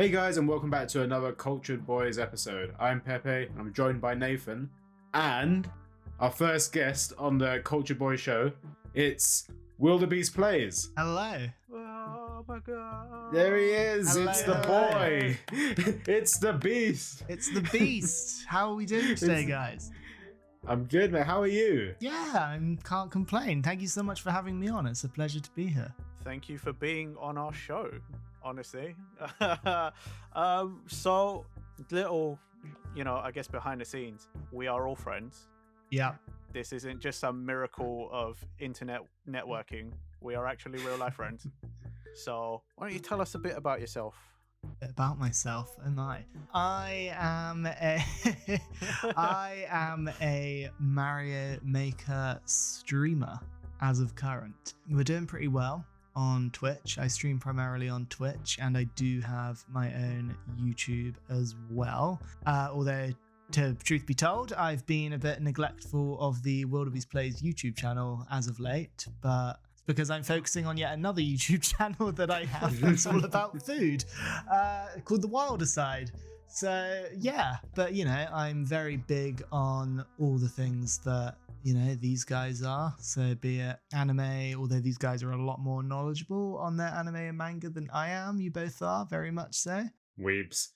Hey guys, and welcome back to another Cultured Boys episode. I'm Pepe, and I'm joined by Nathan, and our first guest on the Cultured Boys show. It's Wildeb33stPlays. Hello. Oh my god. There he is. Hello. It's the boy. It's the beast. It's the beast. How are we doing today, guys? I'm good, man. How are you? Yeah, I can't complain. Thank you so much for having me on. It's a pleasure to be here. Thank you for being on our show, honestly. So little, I guess behind the scenes, we are all friends. Yeah. This isn't just some miracle of internet networking. We are actually real life friends. So why don't you tell us a bit about yourself? About myself, am I? I am a Mario Maker streamer as of current. We're doing pretty well on Twitch. I stream primarily on Twitch, and I do have my own YouTube as well. Although, to truth be told, I've been a bit neglectful of the Wildeb33stPlays YouTube channel as of late, but it's because I'm focusing on yet another YouTube channel that I have that's all about food, called The Wilder Side. So yeah, but I'm very big on all the things that these guys are. So be it anime, although these guys are a lot more knowledgeable on their anime and manga than I am. You both are, very much so. Weebs.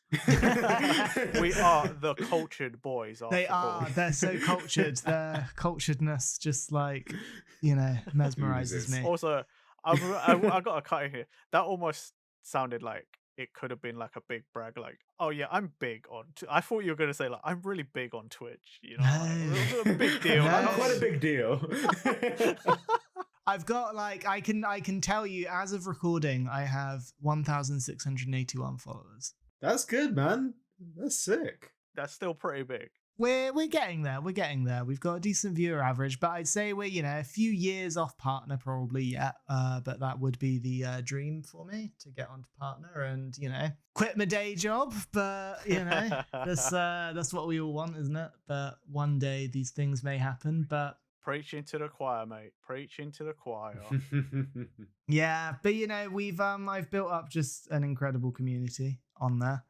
We are the cultured boys. They are. They're so cultured. Their culturedness just mesmerizes me. Also, I got a cut in here. That almost sounded like it could have been like a big brag, like, oh yeah, I'm big on. I thought you were gonna say like, I'm really big on Twitch. Like, a big deal. No. Like, quite a big deal. I've got I can tell you as of recording, I have 1,681 followers. That's good, man. That's sick. That's still pretty big. We're getting there. We're getting there. We've got a decent viewer average, but I'd say we're a few years off partner probably yet. But that would be the dream for me to get onto partner and quit my day job. But that's what we all want, isn't it? But one day these things may happen. But preaching to the choir, mate. Preaching to the choir. Yeah, but we've I've built up just an incredible community on there.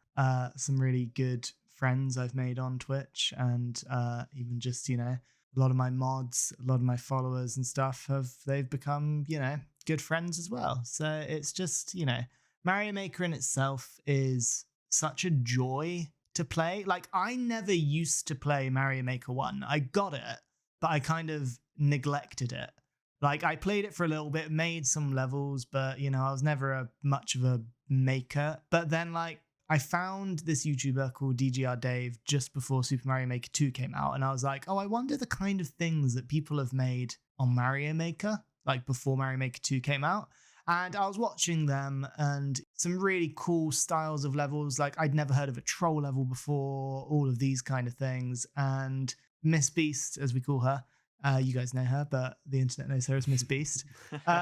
Some really good friends I've made on Twitch, and even just a lot of my mods, a lot of my followers and stuff they've become good friends as well. So it's just Mario Maker in itself is such a joy to play. Like, I never used to play Mario Maker 1. I got it, but I kind of neglected it. Like, I played it for a little bit, made some levels, but I was never much of a maker. But then I found this YouTuber called DGR Dave just before Super Mario Maker 2 came out, and I was like, oh, I wonder the kind of things that people have made on Mario Maker, like before Mario Maker 2 came out. And I was watching them, and some really cool styles of levels. Like, I'd never heard of a troll level before, all of these kind of things. And Miss Beast, as we call her, you guys know her, but the internet knows her as Miss Beast.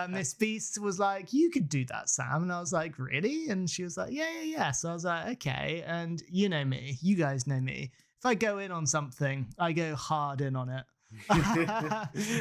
Miss Beast was like, you could do that, Sam. And I was like, really? And she was like, yeah. So I was like, okay. And you know me, you guys know me. If I go in on something, I go hard in on it.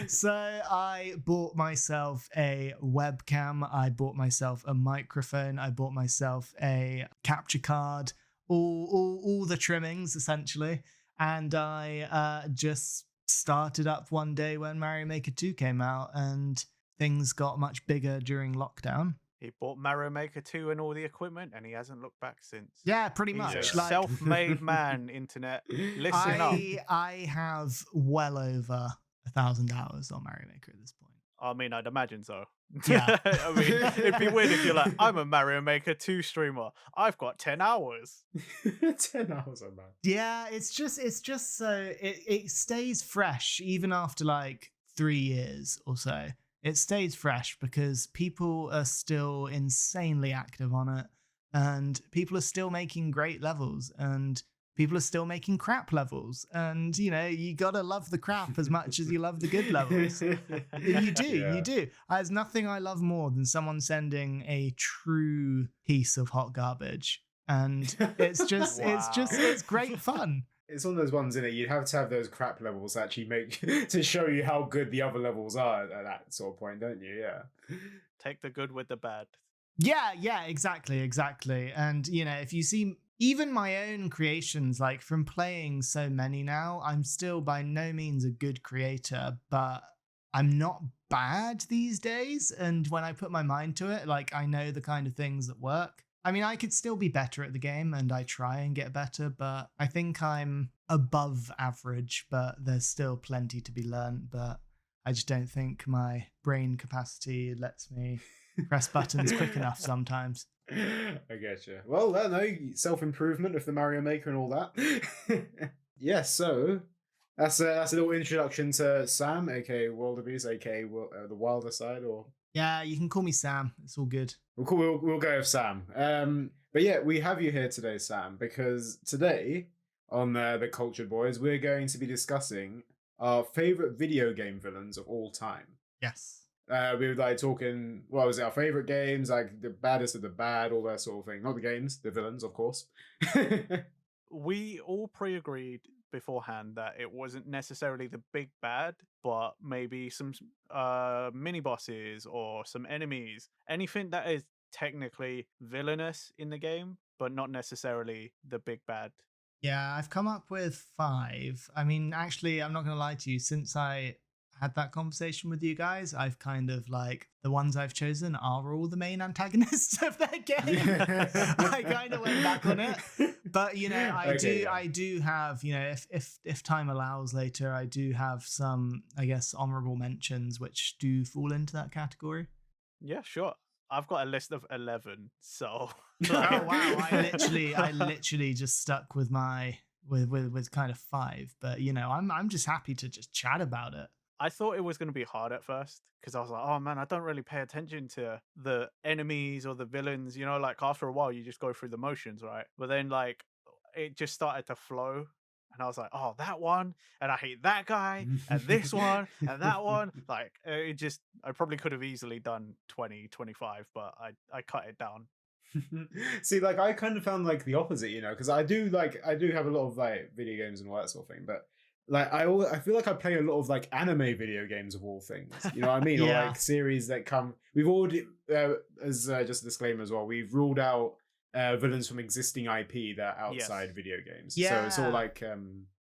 So I bought myself a webcam. I bought myself a microphone. I bought myself a capture card, all the trimmings essentially. And I just started up one day when Mario Maker 2 came out, and things got much bigger during lockdown. He bought Mario Maker 2 and all the equipment, and he hasn't looked back since. Yeah, pretty much. He's a self-made man, internet. Listen up. I have well over 1,000 hours on Mario Maker at this point. I mean, I'd imagine so. Yeah. I mean, it'd be weird if you're like, I'm a Mario Maker 2 streamer. I've got 10 hours. 10 hours on that. Yeah, it's just so it stays fresh even after 3 years or so. It stays fresh because people are still insanely active on it, and people are still making great levels, and people are still making crap levels, and you gotta love the crap as much as you love the good levels. You do. There's nothing I love more than someone sending a true piece of hot garbage, and it's just it's great fun. It's one of those ones, innit? You'd have to have those crap levels to actually make to show you how good the other levels are at that sort of point, don't you? Yeah. Take the good with the bad. Yeah, exactly. And, if you see even my own creations, like from playing so many now, I'm still by no means a good creator, but I'm not bad these days. And when I put my mind to it, like I know the kind of things that work. I mean, I could still be better at the game and I try and get better, but I think I'm above average, but there's still plenty to be learned. But I just don't think my brain capacity lets me press buttons quick enough sometimes. I get you. Well, no, self-improvement with the Mario Maker and all that. Yeah, so that's a little introduction to Sam, aka Wildebeest, aka the Wilder Side, or Yeah, you can call me Sam. It's all good. we'll go with Sam. But yeah, we have you here today, Sam, because today on the Cultured Boys, we're going to be discussing our favorite video game villains of all time. Yes. We were like talking, what was it, our favorite games, like the baddest of the bad, all that sort of thing. Not the games, the villains, of course. We all pre-agreed beforehand that it wasn't necessarily the big bad, but maybe some mini bosses or some enemies, anything that is technically villainous in the game, but not necessarily the big bad. Yeah, I've come up with 5. I mean, actually, I'm not going to lie to you. Since I had that conversation with you guys, I've kind of like the ones I've chosen are all the main antagonists of their game. I kind of went back on it, but I do have, if time allows later, I do have some, I guess, honorable mentions which do fall into that category. Yeah, sure. I've got a list of 11, so oh wow, I literally just stuck with my with kind of 5, but I'm just happy to just chat about it. I thought it was going to be hard at first because I was like, oh man, I don't really pay attention to the enemies or the villains. Like after a while, you just go through the motions, right? But then like it just started to flow. And I was like, oh, that one. And I hate that guy and this one and that one. Like I probably could have easily done 20, 25, but I cut it down. See, like I kind of found like the opposite, because I do have a lot of like video games and all that sort of thing, but like I feel like I play a lot of like anime video games of all things, you know what I mean? Yeah. Or like series that come. We've already, as just a disclaimer as well, we've ruled out villains from existing IP that are outside video games. Yeah. So it's all like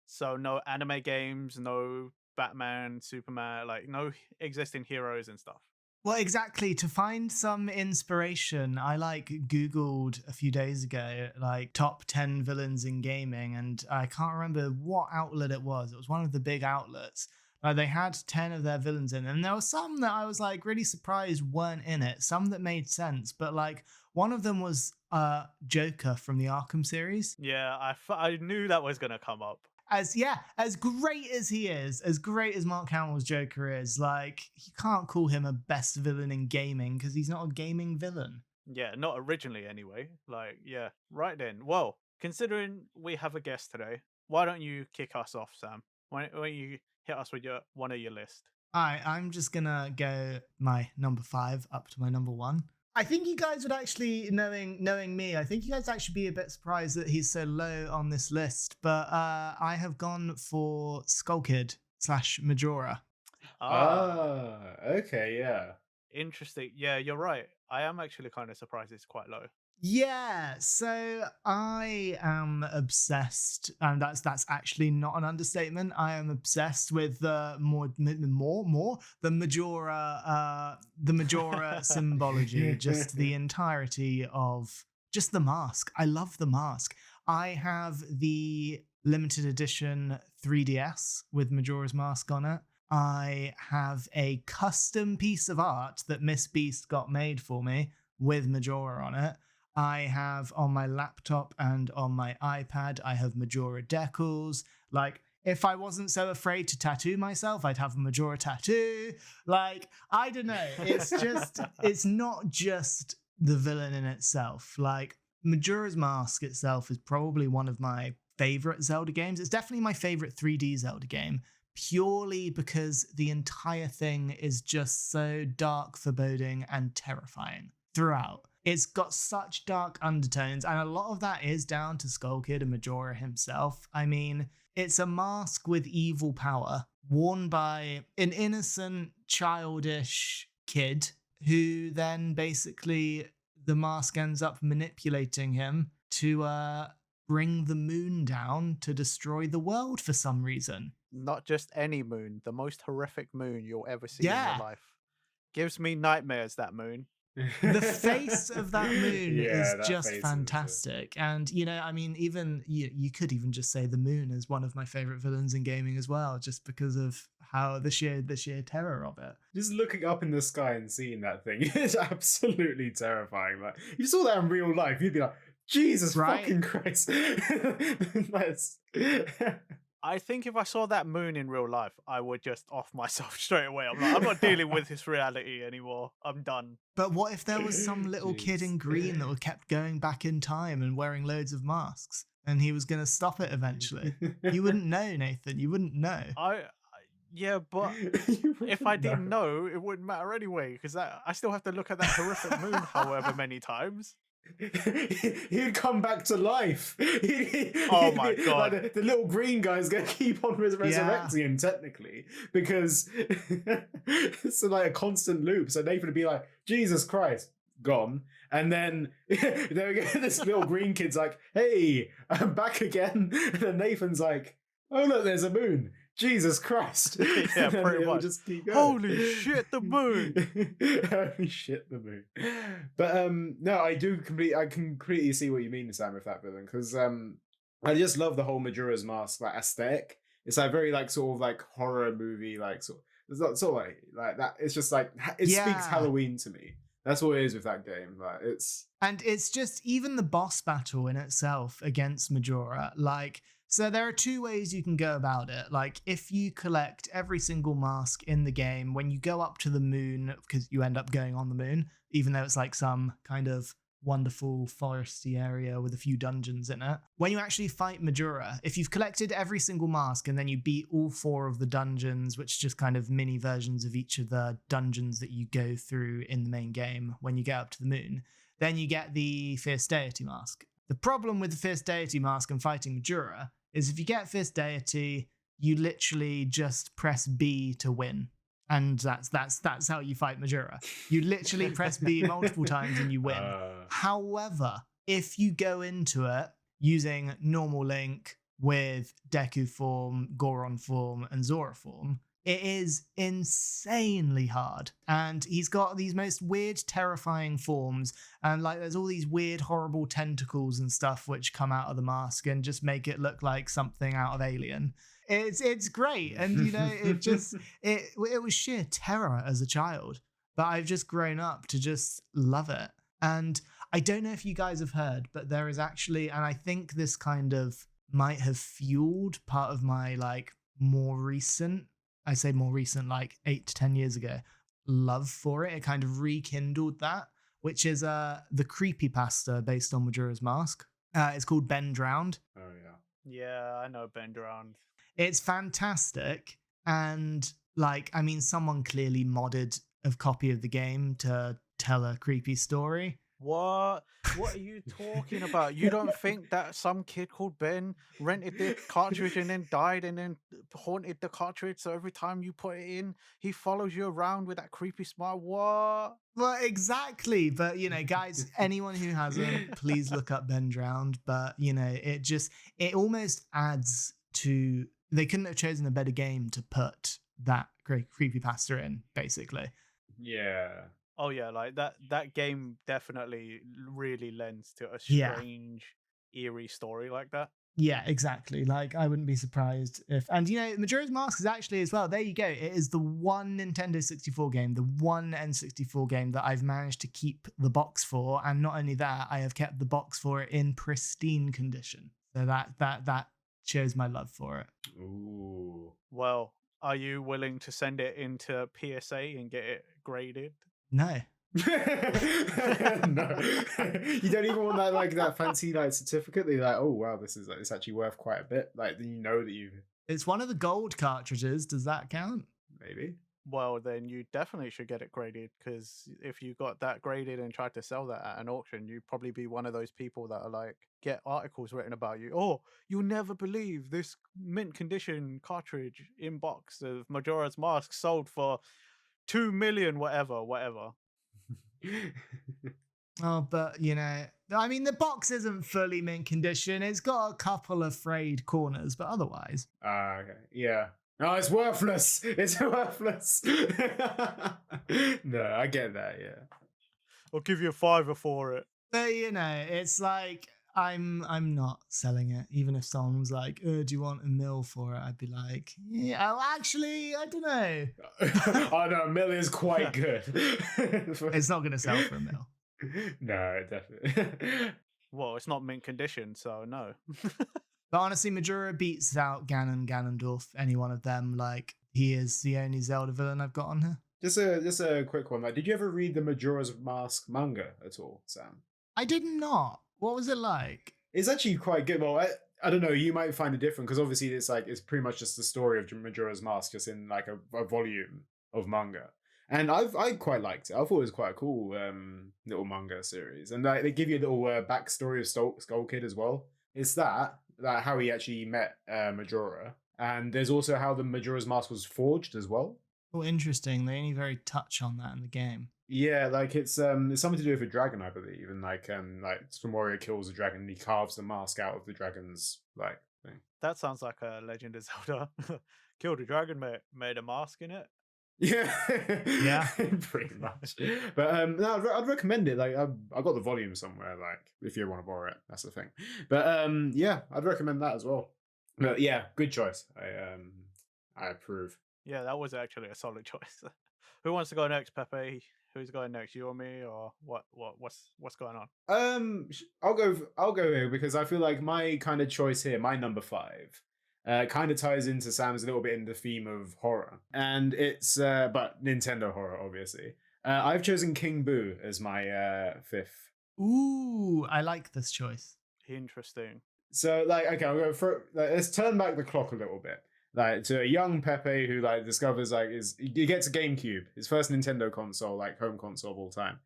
So no anime games, no Batman, Superman, like no existing heroes and stuff. Well, exactly. To find some inspiration, I Googled a few days ago, top 10 villains in gaming, and I can't remember what outlet it was. It was one of the big outlets. They had 10 of their villains in, and there were some that I was really surprised weren't in it. Some that made sense, but one of them was Joker from the Arkham series. Yeah, I knew that was gonna come up. As great as he is, as great as Mark Hamill's Joker is, you can't call him a best villain in gaming because he's not a gaming villain. Yeah, not originally anyway. Yeah, right then. Well, considering we have a guest today, why don't you kick us off, Sam? Why don't you hit us with one of your list? I'm just gonna go my number 5 up to my number 1. I think you guys would actually, knowing me, I think you guys actually be a bit surprised that he's so low on this list. But I have gone for Skull Kid / Majora. Okay, yeah. Interesting. Yeah, you're right. I am actually kind of surprised it's quite low. Yeah, so I am obsessed, and that's actually not an understatement. I am obsessed with the Majora symbology, just the entirety of just the mask. I love the mask. I have the limited edition 3DS with Majora's mask on it. I have a custom piece of art that Miss Beast got made for me with Majora on it. I have on my laptop and on my iPad, I have Majora decals. If I wasn't so afraid to tattoo myself, I'd have a Majora tattoo. I don't know. It's just, it's not just the villain in itself. Majora's Mask itself is probably one of my favorite Zelda games. It's definitely my favorite 3D Zelda game, purely because the entire thing is just so dark, foreboding, and terrifying throughout. It's got such dark undertones, and a lot of that is down to Skull Kid and Majora himself. I mean, it's a mask with evil power worn by an innocent, childish kid who then basically the mask ends up manipulating him to bring the moon down to destroy the world for some reason. Not just any moon, the most horrific moon you'll ever see in Yeah. your life. Gives me nightmares, that moon. The face of that moon is that just face is, fantastic. And, I mean, even you could even just say the moon is one of my favorite villains in gaming as well, just because of how the sheer terror of it. Just looking up in the sky and seeing that thing is absolutely terrifying. Like, if you saw that in real life, you'd be like, Jesus fucking Christ. I think if I saw that moon in real life, I would just off myself straight away. I'm like, I'm not dealing with this reality anymore. I'm done. But what if there was some little kid in green that kept going back in time and wearing loads of masks, and he was going to stop it eventually? You wouldn't know, Nathan. You wouldn't know. Yeah, but if I didn't know, it wouldn't matter anyway, because I still have to look at that horrific moon however many times. He'd come back to life. Oh my God. Like the little green guy's going to keep on resurrecting him, technically, because it's like a constant loop. So Nathan would be like, Jesus Christ, gone. And then there we go. This little green kid's like, hey, I'm back again. And then Nathan's like, oh, look, there's a moon. Jesus Christ. Yeah, pretty much. Just keep going. Holy shit, the moon. Holy shit, the moon. But no, I completely see what you mean, Sam, with that villain, because I just love the whole Majora's Mask like aesthetic. It's like very like sort of like horror movie, like sort of like that. It's just like it speaks Halloween to me. That's what it is with that game. Like it's just even the boss battle in itself against Majora, like. So there are two ways you can go about it. Like, if you collect every single mask in the game, when you go up to the moon, because you end up going on the moon, even though it's like some kind of wonderful foresty area with a few dungeons in it. When you actually fight Majora, if you've collected every single mask and then you beat all 4 of the dungeons, which is just kind of mini versions of each of the dungeons that you go through in the main game when you get up to the moon, then you get the Fierce Deity mask. The problem with the Fierce Deity mask and fighting Majora is if you get Fierce Deity, you literally just press B to win. And that's how you fight Majora. You literally press B multiple times and you win. However, if you go into it using normal Link with Deku form, Goron form, and Zora form, it is insanely hard. And he's got these most weird, terrifying forms. And like there's all these weird, horrible tentacles and stuff which come out of the mask and just make it look like something out of Alien. It's great. And, it was sheer terror as a child. But I've just grown up to just love it. And I don't know if you guys have heard, but there is actually, and I think this kind of might have fueled part of my like more recent, like 8 to 10 years ago, love for it. It kind of rekindled that, which is the creepypasta based on Majora's Mask. It's called Ben Drowned. Oh, yeah. Yeah, I know Ben Drowned. It's fantastic. And like, I mean, someone clearly modded a copy of the game to tell a creepy story. What are you talking about? You don't think that some kid called Ben rented the cartridge and then died and then haunted the cartridge, so every time you put it in, he follows you around with that creepy smile? What? Well, exactly. But, guys, anyone who hasn't, please look up Ben Drowned. But, it almost adds to... They couldn't have chosen a better game to put that creepypasta in, basically. Yeah. Oh yeah, like that game definitely really lends to a strange, eerie story like that. Yeah, exactly. Like, I wouldn't be surprised if... And, Majora's Mask is actually as well, there you go. It is the one Nintendo 64 game, the one N64 game that I've managed to keep the box for. And not only that, I have kept the box for it in pristine condition. So that shows my love for it. Ooh. Well, are you willing to send it into PSA and get it graded? No. No. You don't even want that fancy certificate. They're like, oh wow, this is it's actually worth quite a bit. Like, then that you... It's one of the gold cartridges. Does that count? Maybe. Well, then you definitely should get it graded, because if you got that graded and tried to sell that at an auction, you'd probably be one of those people that are like, get articles written about you. Oh, you'll never believe this mint condition cartridge in box of Majora's Mask sold for 2 million, whatever. Oh, but I mean, the box isn't fully mint condition. It's got a couple of frayed corners, but otherwise. Okay. Yeah. No, it's worthless. It's worthless. No, I get that. Yeah. I'll give you a $5 for it. But it's like I'm not selling it. Even if someone was like, "Oh, do you want $1 million for it?" I'd be like, "Yeah, well, actually, I don't know." Oh no, $1 million is quite good. It's not gonna sell for $1 million. No, definitely. Well, it's not mint condition, so no. But honestly, Majora beats out Ganondorf, any one of them. Like, he is the only Zelda villain I've got on here. Just a quick one. Like, did you ever read the Majora's Mask manga at all, Sam? I did not. What was it like? It's actually quite good. Well, I don't know. You might find it different because obviously it's pretty much just the story of Majora's Mask, just in like a volume of manga. And I quite liked it. I thought it was quite a cool little manga series, and they give you a little backstory of Skull Kid as well. It's that how he actually met Majora, and there's also how the Majora's Mask was forged as well. Oh, interesting. They only very touch on that in the game. Yeah, like it's something to do with a dragon, I believe, and like some warrior kills a dragon and he carves the mask out of the dragon's like thing. That sounds like a Legend of Zelda. Killed a dragon, made a mask in it. Yeah, yeah, pretty much. But no, I'd recommend it. Like I got the volume somewhere. Like if you want to borrow it, that's the thing. But yeah, I'd recommend that as well. But yeah, good choice. I approve. Yeah, that was actually a solid choice. Who wants to go next, Pepe? Who's going next? You or me, or what's going on? I'll go here because I feel like my kind of choice here, my number 5. Kind of ties into Sam's a little bit in the theme of horror, and it's but Nintendo horror, obviously. I've chosen King Boo as my 5th. Ooh, I like this choice. Interesting. So, like, okay, I'll go for. Let's turn back the clock a little bit. Like to a young Pepe who like discovers he gets a GameCube, his first Nintendo console, like home console of all time,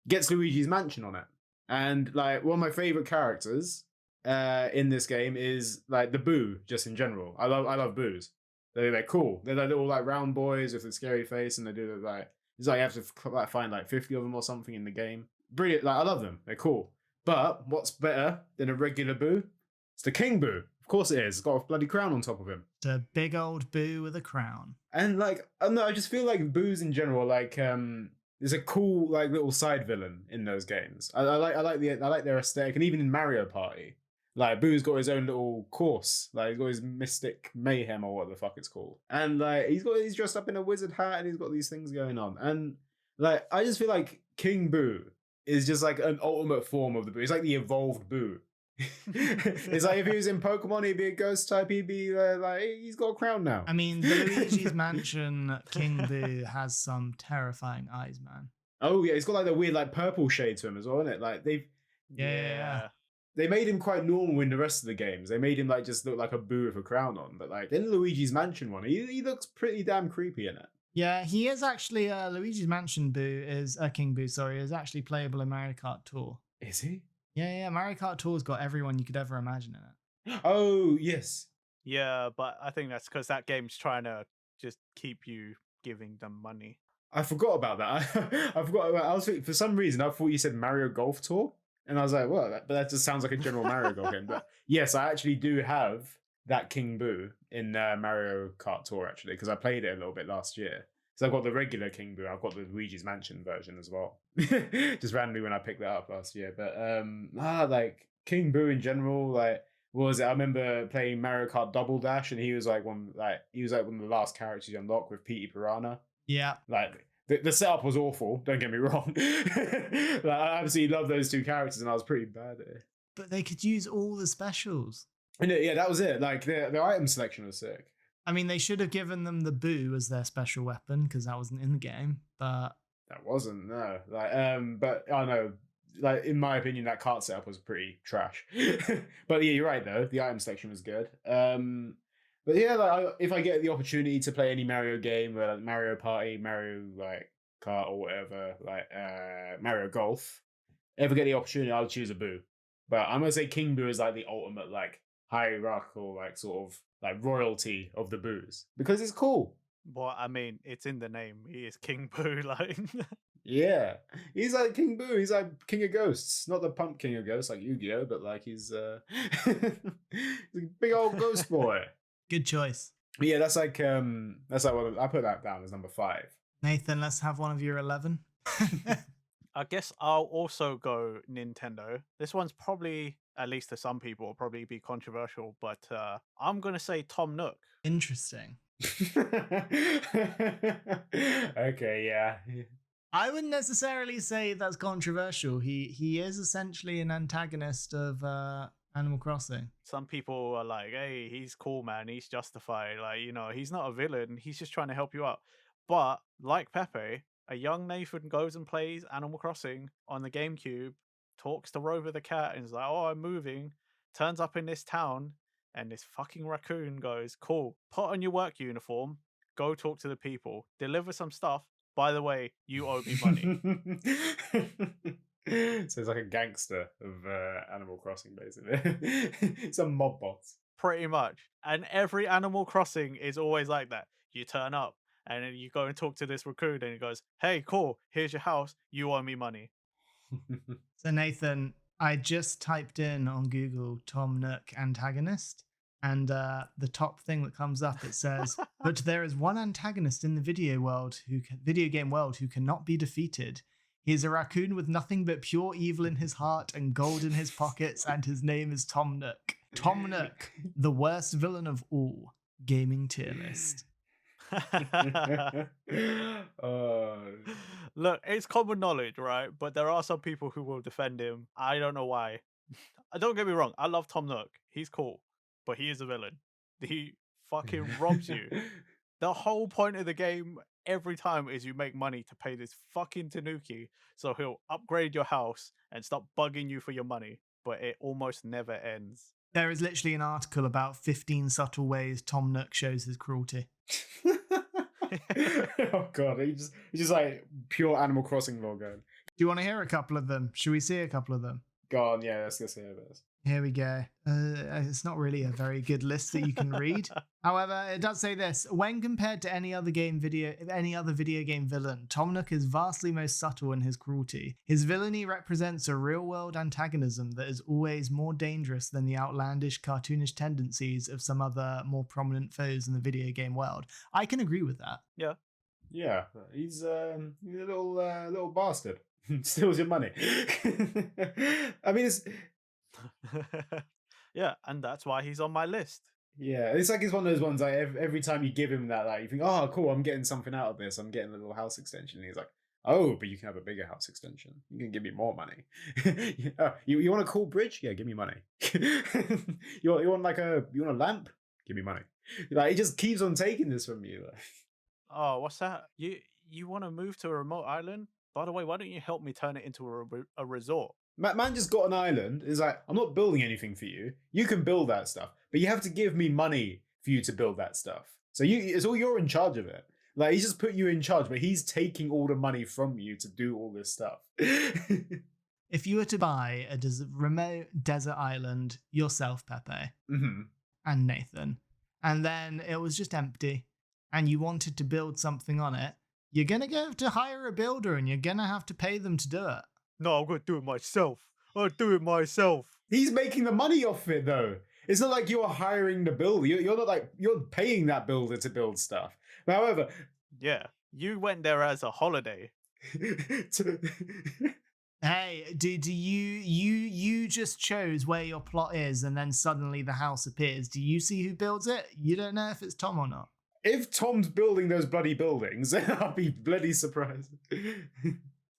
gets Luigi's Mansion on it, and like one of my favorite characters in this game is like the Boo, just in general. I love Boos. They're cool. They're like little like round boys with a scary face, and they do like it's like you have to like find like 50 of them or something in the game. Brilliant. Like I love them. They're cool. But what's better than a regular Boo? It's the King Boo. Of course it is. It's got a bloody crown on top of him. It's a big old Boo with a crown. And like I don't know, I just feel like Boos in general, like there's a cool like little side villain in those games. I like their aesthetic, and even in Mario Party, like Boo's got his own little course. Like he's got his Mystic Mayhem or what the fuck it's called. And like he's dressed up in a wizard hat and he's got these things going on. And like I just feel like King Boo is just like an ultimate form of the Boo. It's like the evolved Boo. It's like if he was in Pokemon, he'd be a ghost type. He'd be like he's got a crown now. I mean, the Luigi's Mansion King Boo has some terrifying eyes, man. Oh yeah, he's got like the weird like purple shade to him as well, isn't it? Like yeah. They made him quite normal in the rest of the games. They made him like just look like a Boo with a crown on. But like in Luigi's Mansion one, he looks pretty damn creepy in it. Yeah, he is actually Luigi's Mansion Boo is King Boo. Sorry, is actually playable in Mario Kart Tour. Is he? Yeah. Mario Kart Tour's got everyone you could ever imagine in it. Oh, yes. Yeah, but I think that's because that game's trying to just keep you giving them money. I forgot about that. I forgot about. I was thinking, for some reason I thought you said Mario Golf Tour, and I was like, well, but that just sounds like a general Mario Golf game. But yes, I actually do have that King Boo in Mario Kart Tour actually because I played it a little bit last year. So I've got the regular King Boo. I've got the Luigi's Mansion version as well. Just randomly when I picked that up last year. But like King Boo in general, like what was it? I remember playing Mario Kart Double Dash, and he was like one of the last characters you unlock with Petey Piranha. Yeah. Like the setup was awful. Don't get me wrong. Like I absolutely love those two characters, and I was pretty bad at it. But they could use all the specials. And yeah, that was it. Like the item selection was sick. I mean, they should have given them the Boo as their special weapon because that wasn't in the game. But that wasn't no. Like but I know. Like in my opinion, that cart setup was pretty trash. But yeah, you're right though. The item selection was good. But yeah, like if I get the opportunity to play any Mario game, like Mario Party, Mario like Kart or whatever, like Mario Golf, ever get the opportunity, I'll choose a Boo. But I'm gonna say King Boo is like the ultimate like hierarchical like sort of like royalty of the Boos because it's cool. Well, I mean, it's in the name. He is King Boo, like. Yeah, he's like King Boo. He's like King of Ghosts, not the Pump King of Ghosts like Yu-Gi-Oh, but like he's he's a big old ghost boy. Good choice. But yeah, that's like what I put that down as number 5. Nathan, let's have one of your 11. I guess I'll also go Nintendo. This one's probably, at least to some people, will probably be controversial, but I'm gonna say Tom Nook. Interesting. Okay, yeah. I wouldn't necessarily say that's controversial. He is essentially an antagonist of Animal Crossing. Some people are like, hey, he's cool, man. He's justified. Like, he's not a villain. He's just trying to help you out. But like Pepe, a young Nathan goes and plays Animal Crossing on the GameCube, talks to Rover the cat, and is like, oh, I'm moving. Turns up in this town, and this fucking raccoon goes, cool, put on your work uniform, go talk to the people, deliver some stuff. By the way, you owe me money. So it's like a gangster of Animal Crossing, basically. It's a mob boss. Pretty much. And every Animal Crossing is always like that. You turn up, and then you go and talk to this raccoon, and he goes, hey, cool, here's your house, you owe me money. So Nathan, I just typed in on Google Tom Nook antagonist, and the top thing that comes up, it says, but there is one antagonist in the video game world who cannot be defeated. He is a raccoon with nothing but pure evil in his heart and gold in his pockets, and his name is Tom Nook. Tom Nook, the worst villain of all. Gaming tier list. Look, it's common knowledge, right? But there are some people who will defend him. I don't know why. Don't get me wrong, I love Tom Nook. He's cool, but he is a villain. He fucking robs you. The whole point of the game every time is you make money to pay this fucking Tanuki, so he'll upgrade your house and stop bugging you for your money, but it almost never ends. There is literally an article about 15 subtle ways Tom Nook shows his cruelty. Oh god, he's just like pure Animal Crossing lore going. Do you want to hear a couple of them? Should we see a couple of them? Go on, yeah, let's see how this. Here we go. It's not really a very good list that you can read. However, it does say this: when compared to any other video game villain, Tom Nook is vastly most subtle in his cruelty. His villainy represents a real-world antagonism that is always more dangerous than the outlandish, cartoonish tendencies of some other more prominent foes in the video game world. I can agree with that. Yeah. Yeah, he's a little bastard. Steals your money. I mean, it's. Yeah, and that's why he's on my list. Yeah, it's like it's one of those ones like every time you give him that, like you think, oh, cool, I'm getting something out of this. I'm getting a little house extension. And he's like, oh, but you can have a bigger house extension. You can give me more money. You want a cool bridge? Yeah, give me money. you want a lamp? Give me money. Like he just keeps on taking this from you. Oh, what's that? You want to move to a remote island? By the way, why don't you help me turn it into a resort? Man just got an island. Is like, I'm not building anything for you. You can build that stuff, but you have to give me money for you to build that stuff. So you're in charge of it. Like he's just put you in charge, but he's taking all the money from you to do all this stuff. If you were to buy a remote desert island yourself, Pepe, and Nathan, and then it was just empty, and you wanted to build something on it, you're gonna have to hire a builder, and you're gonna have to pay them to do it. No, I'm gonna do it myself. I'll do it myself. He's making the money off it, though. It's not like you're hiring the builder. You're not like you're paying that builder to build stuff. However, yeah, you went there as a holiday. Hey, do you just chose where your plot is, and then suddenly the house appears? Do you see who builds it? You don't know if it's Tom or not. If Tom's building those bloody buildings, I'll be bloody surprised.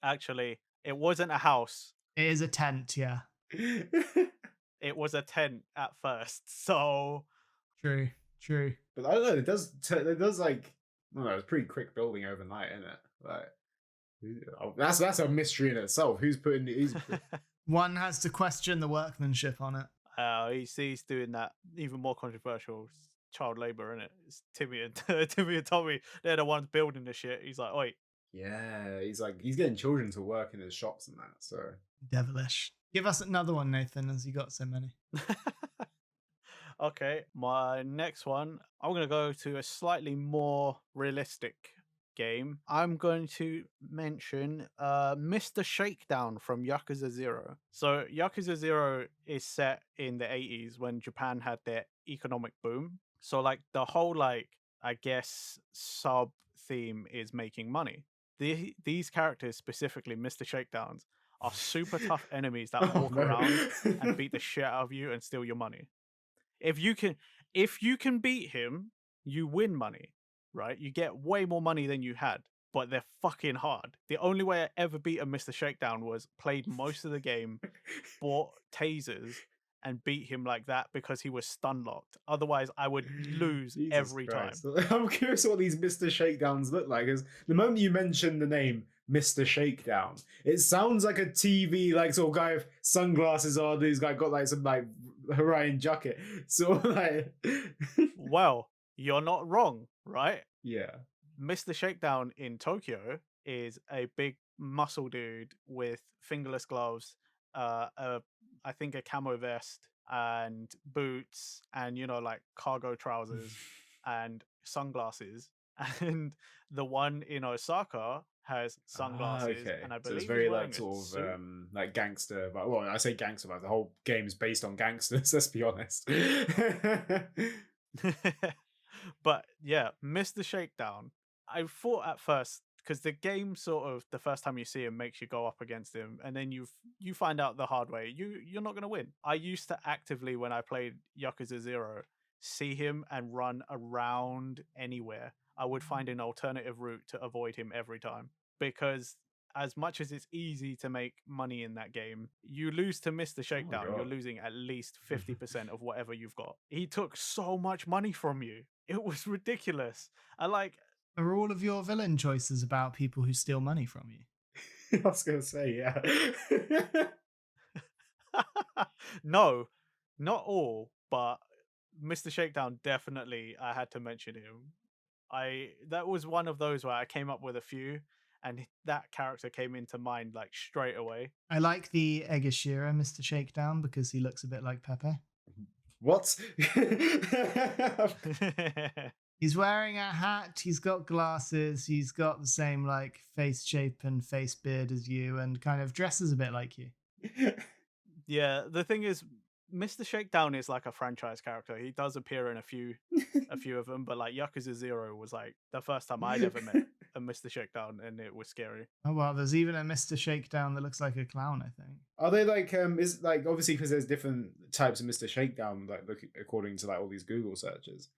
Actually, it wasn't a house. It is a tent, yeah. It was a tent at first, so... True. But I don't know, it does like... I don't know, it's pretty quick building overnight, isn't it? Like, that's a mystery in itself. Who's putting these... One has to question the workmanship on it. He's doing that even more controversial child labor, isn't it? It's Timmy and Tommy. They're the ones building the shit. He's like, wait. Yeah, he's getting children to work in his shops and that. So devilish. Give us another one, Nathan, as you got so many. Okay, my next one, I'm gonna go to a slightly more realistic game, I'm going to mention Mr. Shakedown from Yakuza 0. So Yakuza 0 is set in the 80s when Japan had their economic boom. So like the whole like I guess sub theme is making money. These characters, specifically Mr. Shakedowns, are super tough enemies that Oh, walk no. around and beat the shit out of you and steal your money. If you can beat him, you win money, right? You get way more money than you had, but they're fucking hard. The only way I ever beat a Mr. Shakedown was played most of the game, bought tasers, and beat him like that because he was stun locked. Otherwise, I would lose Jesus every Christ. time. I'm curious what these Mr. Shakedowns look like. Because the moment you mention the name Mr. Shakedown, it sounds like a TV, like sort of guy with sunglasses on. Who's got like some like Hawaiian jacket. So like, Well, you're not wrong, right? yeah. Mr. Shakedown in Tokyo is a big muscle dude with fingerless gloves, I think a camo vest and boots and like cargo trousers and sunglasses. And the one in Osaka has sunglasses Okay. and I So it's believe he's very wearing like a sort of suit. like gangster, but well, I say gangster, but the whole game is based on gangsters. Let's be honest. But yeah, Mr. Shakedown. I thought at first because the game sort of the first time you see him makes you go up against him, and then you find out the hard way you're not gonna win. I used to actively when I played Yakuza 0 see him and run around anywhere. I would find an alternative route to avoid him every time because as much as it's easy to make money in that game, you lose to Mr. Shakedown, you're God. losing at least 50% of whatever you've got. He took so much money from you. It was ridiculous. I like Are all of your villain choices about people who steal money from you? I was gonna say, yeah. no, not all, but Mr. Shakedown definitely I had to mention him. That was one of those where I came up with a few and that character came into mind like straight away. I like the Egashira Mr. Shakedown because he looks a bit like Pepe. What? He's wearing a hat, he's got glasses, he's got the same like face shape and face beard as you, and kind of dresses a bit like you. Yeah, the thing is Mr. Shakedown is like a franchise character. He does appear in a few of them, but like Yakuza 0 was like the first time I'd ever met a Mr. Shakedown and it was scary. Oh well, there's even a Mr. Shakedown that looks like a clown, I think. Are they like is like obviously because there's different types of Mr. Shakedown, like look according to like all these Google searches.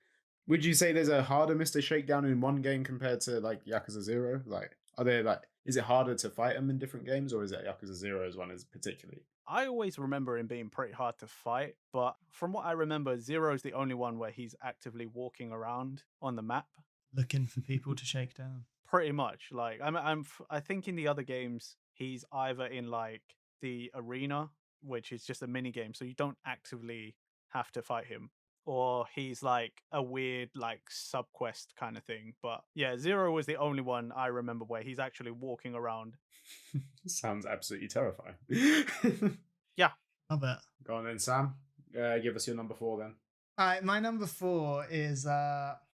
Would you say there's a harder Mr. Shakedown in one game compared to like Yakuza 0? Like, are there like, is it harder to fight them in different games, or is it Yakuza 0's one is particularly? I always remember him being pretty hard to fight, but from what I remember, Zero's the only one where he's actively walking around on the map, Looking for people to shake down. pretty much. Like I think in the other games he's either in like the arena, which is just a mini game, so you don't actively have to fight him, or he's like a weird like sub quest kind of thing. But yeah, Zero was the only one I remember where he's actually walking around. Sounds absolutely terrifying. Yeah. Love it. Go on then, Sam. Give us your number 4 then. All right, my number 4 is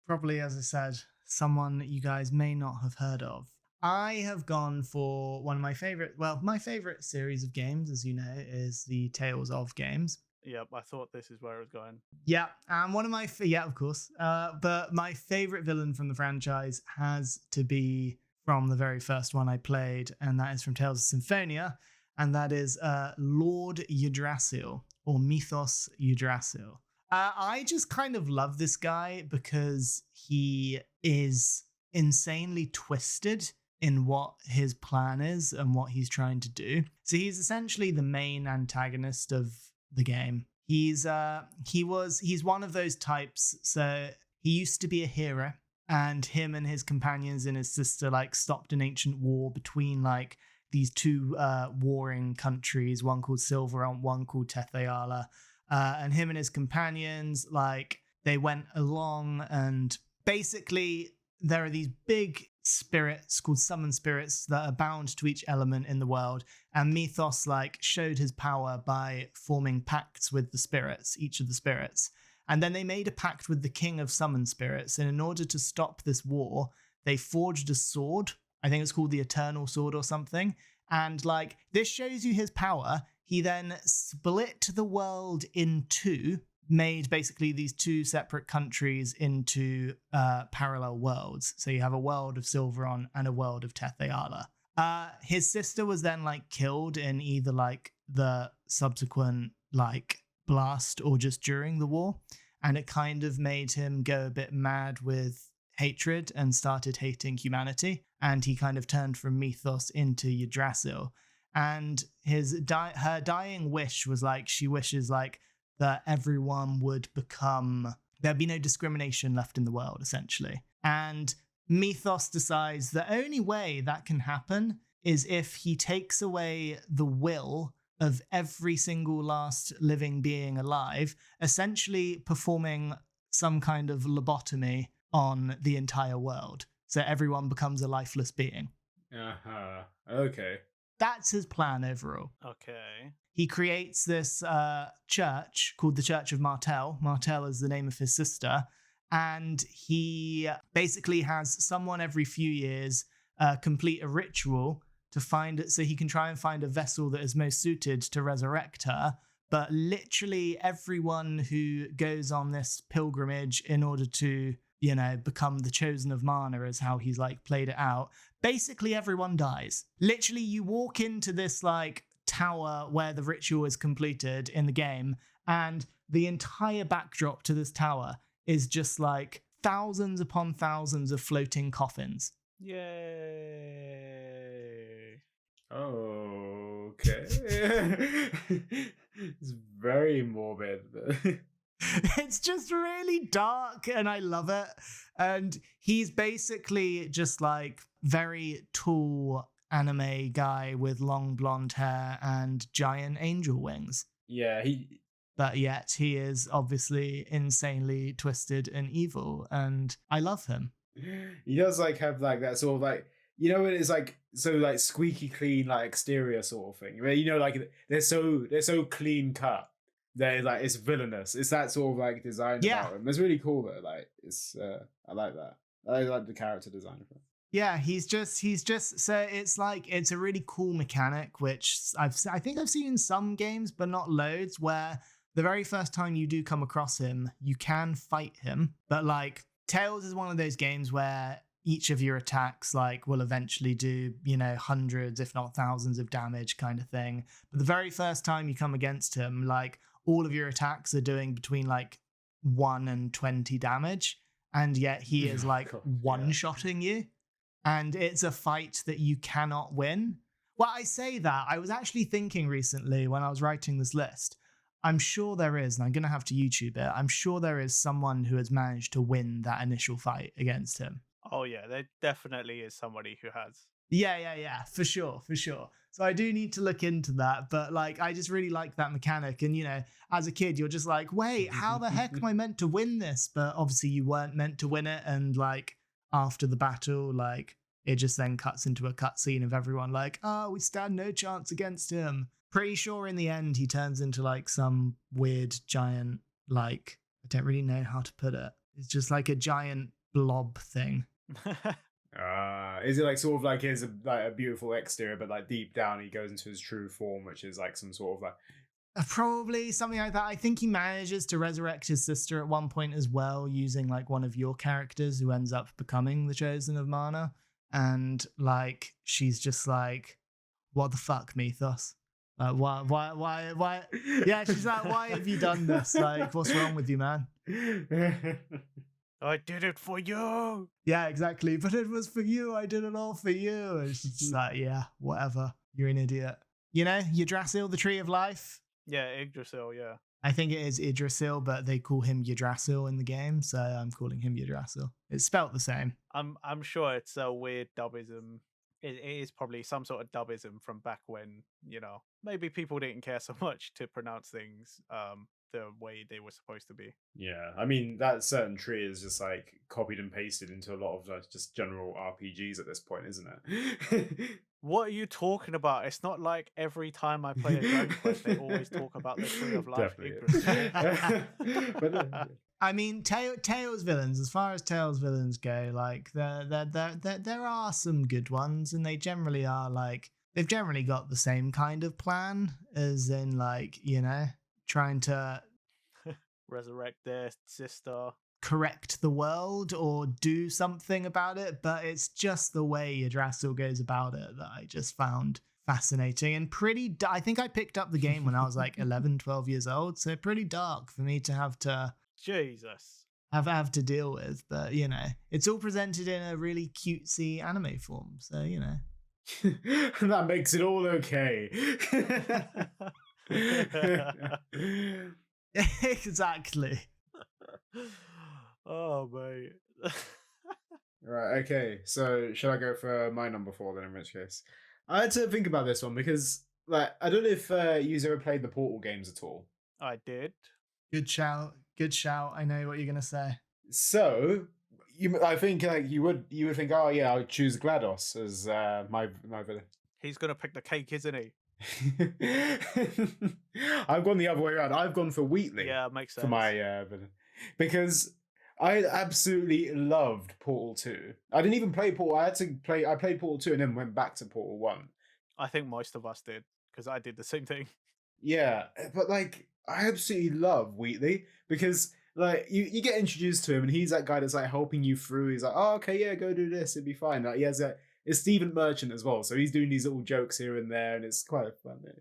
probably, as I said, someone that you guys may not have heard of. I have gone for one of my favorite, my favorite series of games, as you know, is the Tales of games. Yep, I thought this is where it was going. Yeah, and one of my of course. But my favorite villain from the franchise has to be from the very first one I played, and that is from Tales of Symphonia, and that is Lord Yggdrasil or Mythos Yggdrasil. I just kind of love this guy because he is insanely twisted in what his plan is and what he's trying to do. So he's essentially the main antagonist of the game. He's one of those types. So he used to be a hero, and him and his companions and his sister like stopped an ancient war between like these two warring countries, one called Silver and one called Tetheala. And him and his companions, like, they went along, and basically there are these big spirits called summon spirits that are bound to each element in the world. And Mythos, like, showed his power by forming pacts with the spirits, each of the spirits. And then they made a pact with the king of summon spirits. And in order to stop this war, they forged a sword. I think it's called the Eternal Sword or something. And like, this shows you his power. He then split the world in two, made basically these two separate countries into parallel worlds. So you have a world of Silveron and a world of Tetheala. His sister was then like killed in either like the subsequent like blast or just during the war. And it kind of made him go a bit mad with hatred and started hating humanity. And he kind of turned from Mythos into Yggdrasil. And her dying wish was like, she wishes like that everyone would become, there'd be no discrimination left in the world, essentially. And Mythos decides the only way that can happen is if he takes away the will of every single last living being alive, essentially performing some kind of lobotomy on the entire world. So everyone becomes a lifeless being. Uh-huh. Okay. That's his plan overall. Okay. He creates this church called the Church of Martel. Martel is the name of his sister. And he basically has someone every few years complete a ritual to find it, so he can try and find a vessel that is most suited to resurrect her. But literally everyone who goes on this pilgrimage in order to, you know, become the chosen of Mana is how he's like played it out. Basically everyone dies. Literally you walk into this like tower where the ritual is completed in the game, and the entire backdrop to this tower is just like thousands upon thousands of floating coffins. Yay. Okay. It's very morbid. It's just really dark and I love it. And he's basically just like very tall anime guy with long blonde hair and giant angel wings. Yeah, But yet he is obviously insanely twisted and evil, and I love him. he does like have like that sort of like, you know, it's like so like squeaky clean like exterior sort of thing. Where, you know, like they're so clean cut. They're like, it's villainous. It's that sort of like design about him. It's really cool though. Like it's I like that. I like the character design of him. Yeah, he's just so it's like it's a really cool mechanic which I think I've seen in some games but not loads, where the very first time you do come across him, you can fight him, but like Tales is one of those games where each of your attacks like will eventually do, you know, hundreds if not thousands of damage kind of thing. But the very first time you come against him, like all of your attacks are doing between like 1 and 20 damage, and yet he is like one-shotting you, and it's a fight that you cannot win. Well, I say that, I was actually thinking recently when I was writing this list, I'm sure there is, and I'm going to have to YouTube it, I'm sure there is someone who has managed to win that initial fight against him. Oh yeah, there definitely is somebody who has. Yeah, for sure. So I do need to look into that, but like I just really like that mechanic. And you know, as a kid, you're just like, wait, how the heck am I meant to win this? But obviously you weren't meant to win it, and like after the battle, like it just then cuts into a cutscene of everyone like, oh, we stand no chance against him. Pretty sure in the end he turns into like some weird giant, like, I don't really know how to put it. It's just like a giant blob thing. Is it like sort of like his like a beautiful exterior, but like deep down he goes into his true form, which is like some sort of like probably something like that. I think he manages to resurrect his sister at one point as well, using like one of your characters who ends up becoming the Chosen of Mana, and like she's just like, what the fuck, Mythos? Why? Yeah, she's like, why have you done this? Like, what's wrong with you, man? I did it for you. Yeah, exactly. But it was for you. I did it all for you. And she's just like, yeah, whatever. You're an idiot. You know, Yggdrasil, the Tree of Life. Yeah, Yggdrasil, yeah. I think it is Yggdrasil, but they call him Yggdrasil in the game, so I'm calling him Yggdrasil. It's spelt the same. I'm sure it's a weird dubism. It is probably some sort of dubism from back when, you know, maybe people didn't care so much to pronounce things the way they were supposed to be. Yeah, I mean, that certain tree is just like copied and pasted into a lot of just general RPGs at this point, isn't it? What are you talking about? It's not like every time I play a Dragon Quest, they always talk about the Tree of Life. Definitely. I mean, Tales villains. As far as Tales villains go, like there are some good ones, and they generally are like they've generally got the same kind of plan, as in like trying to Resurrect their sister. correct the world or do something about it. But it's just the way Yggdrasil goes about it that I just found fascinating and pretty. I think I picked up the game when I was like 11, 12 years old, so pretty dark for me to have to. Jesus. Have to deal with, but it's all presented in a really cutesy anime form, so that makes it all okay. Exactly. Oh mate. Right, okay, so should I go for my number 4 then, in which case? I had to think about this one because like I don't know if you've ever played the Portal games at all. I did. Good shout. I know what you're gonna say. So I think like you would think, oh yeah, I'll choose GLaDOS as my villain. He's gonna pick the cake, isn't he? I've gone the other way around. I've gone for Wheatley. Yeah, makes sense. For my villain, because I absolutely loved Portal 2. I didn't even play Portal. I played Portal 2 and then went back to Portal 1. I think most of us did, because I did the same thing. Yeah, but like I absolutely love Wheatley because like you get introduced to him and he's that guy that's like helping you through. He's like, oh okay, yeah, go do this, it'll be fine. Like he has it's Stephen Merchant as well, so he's doing these little jokes here and there, and it's quite funny.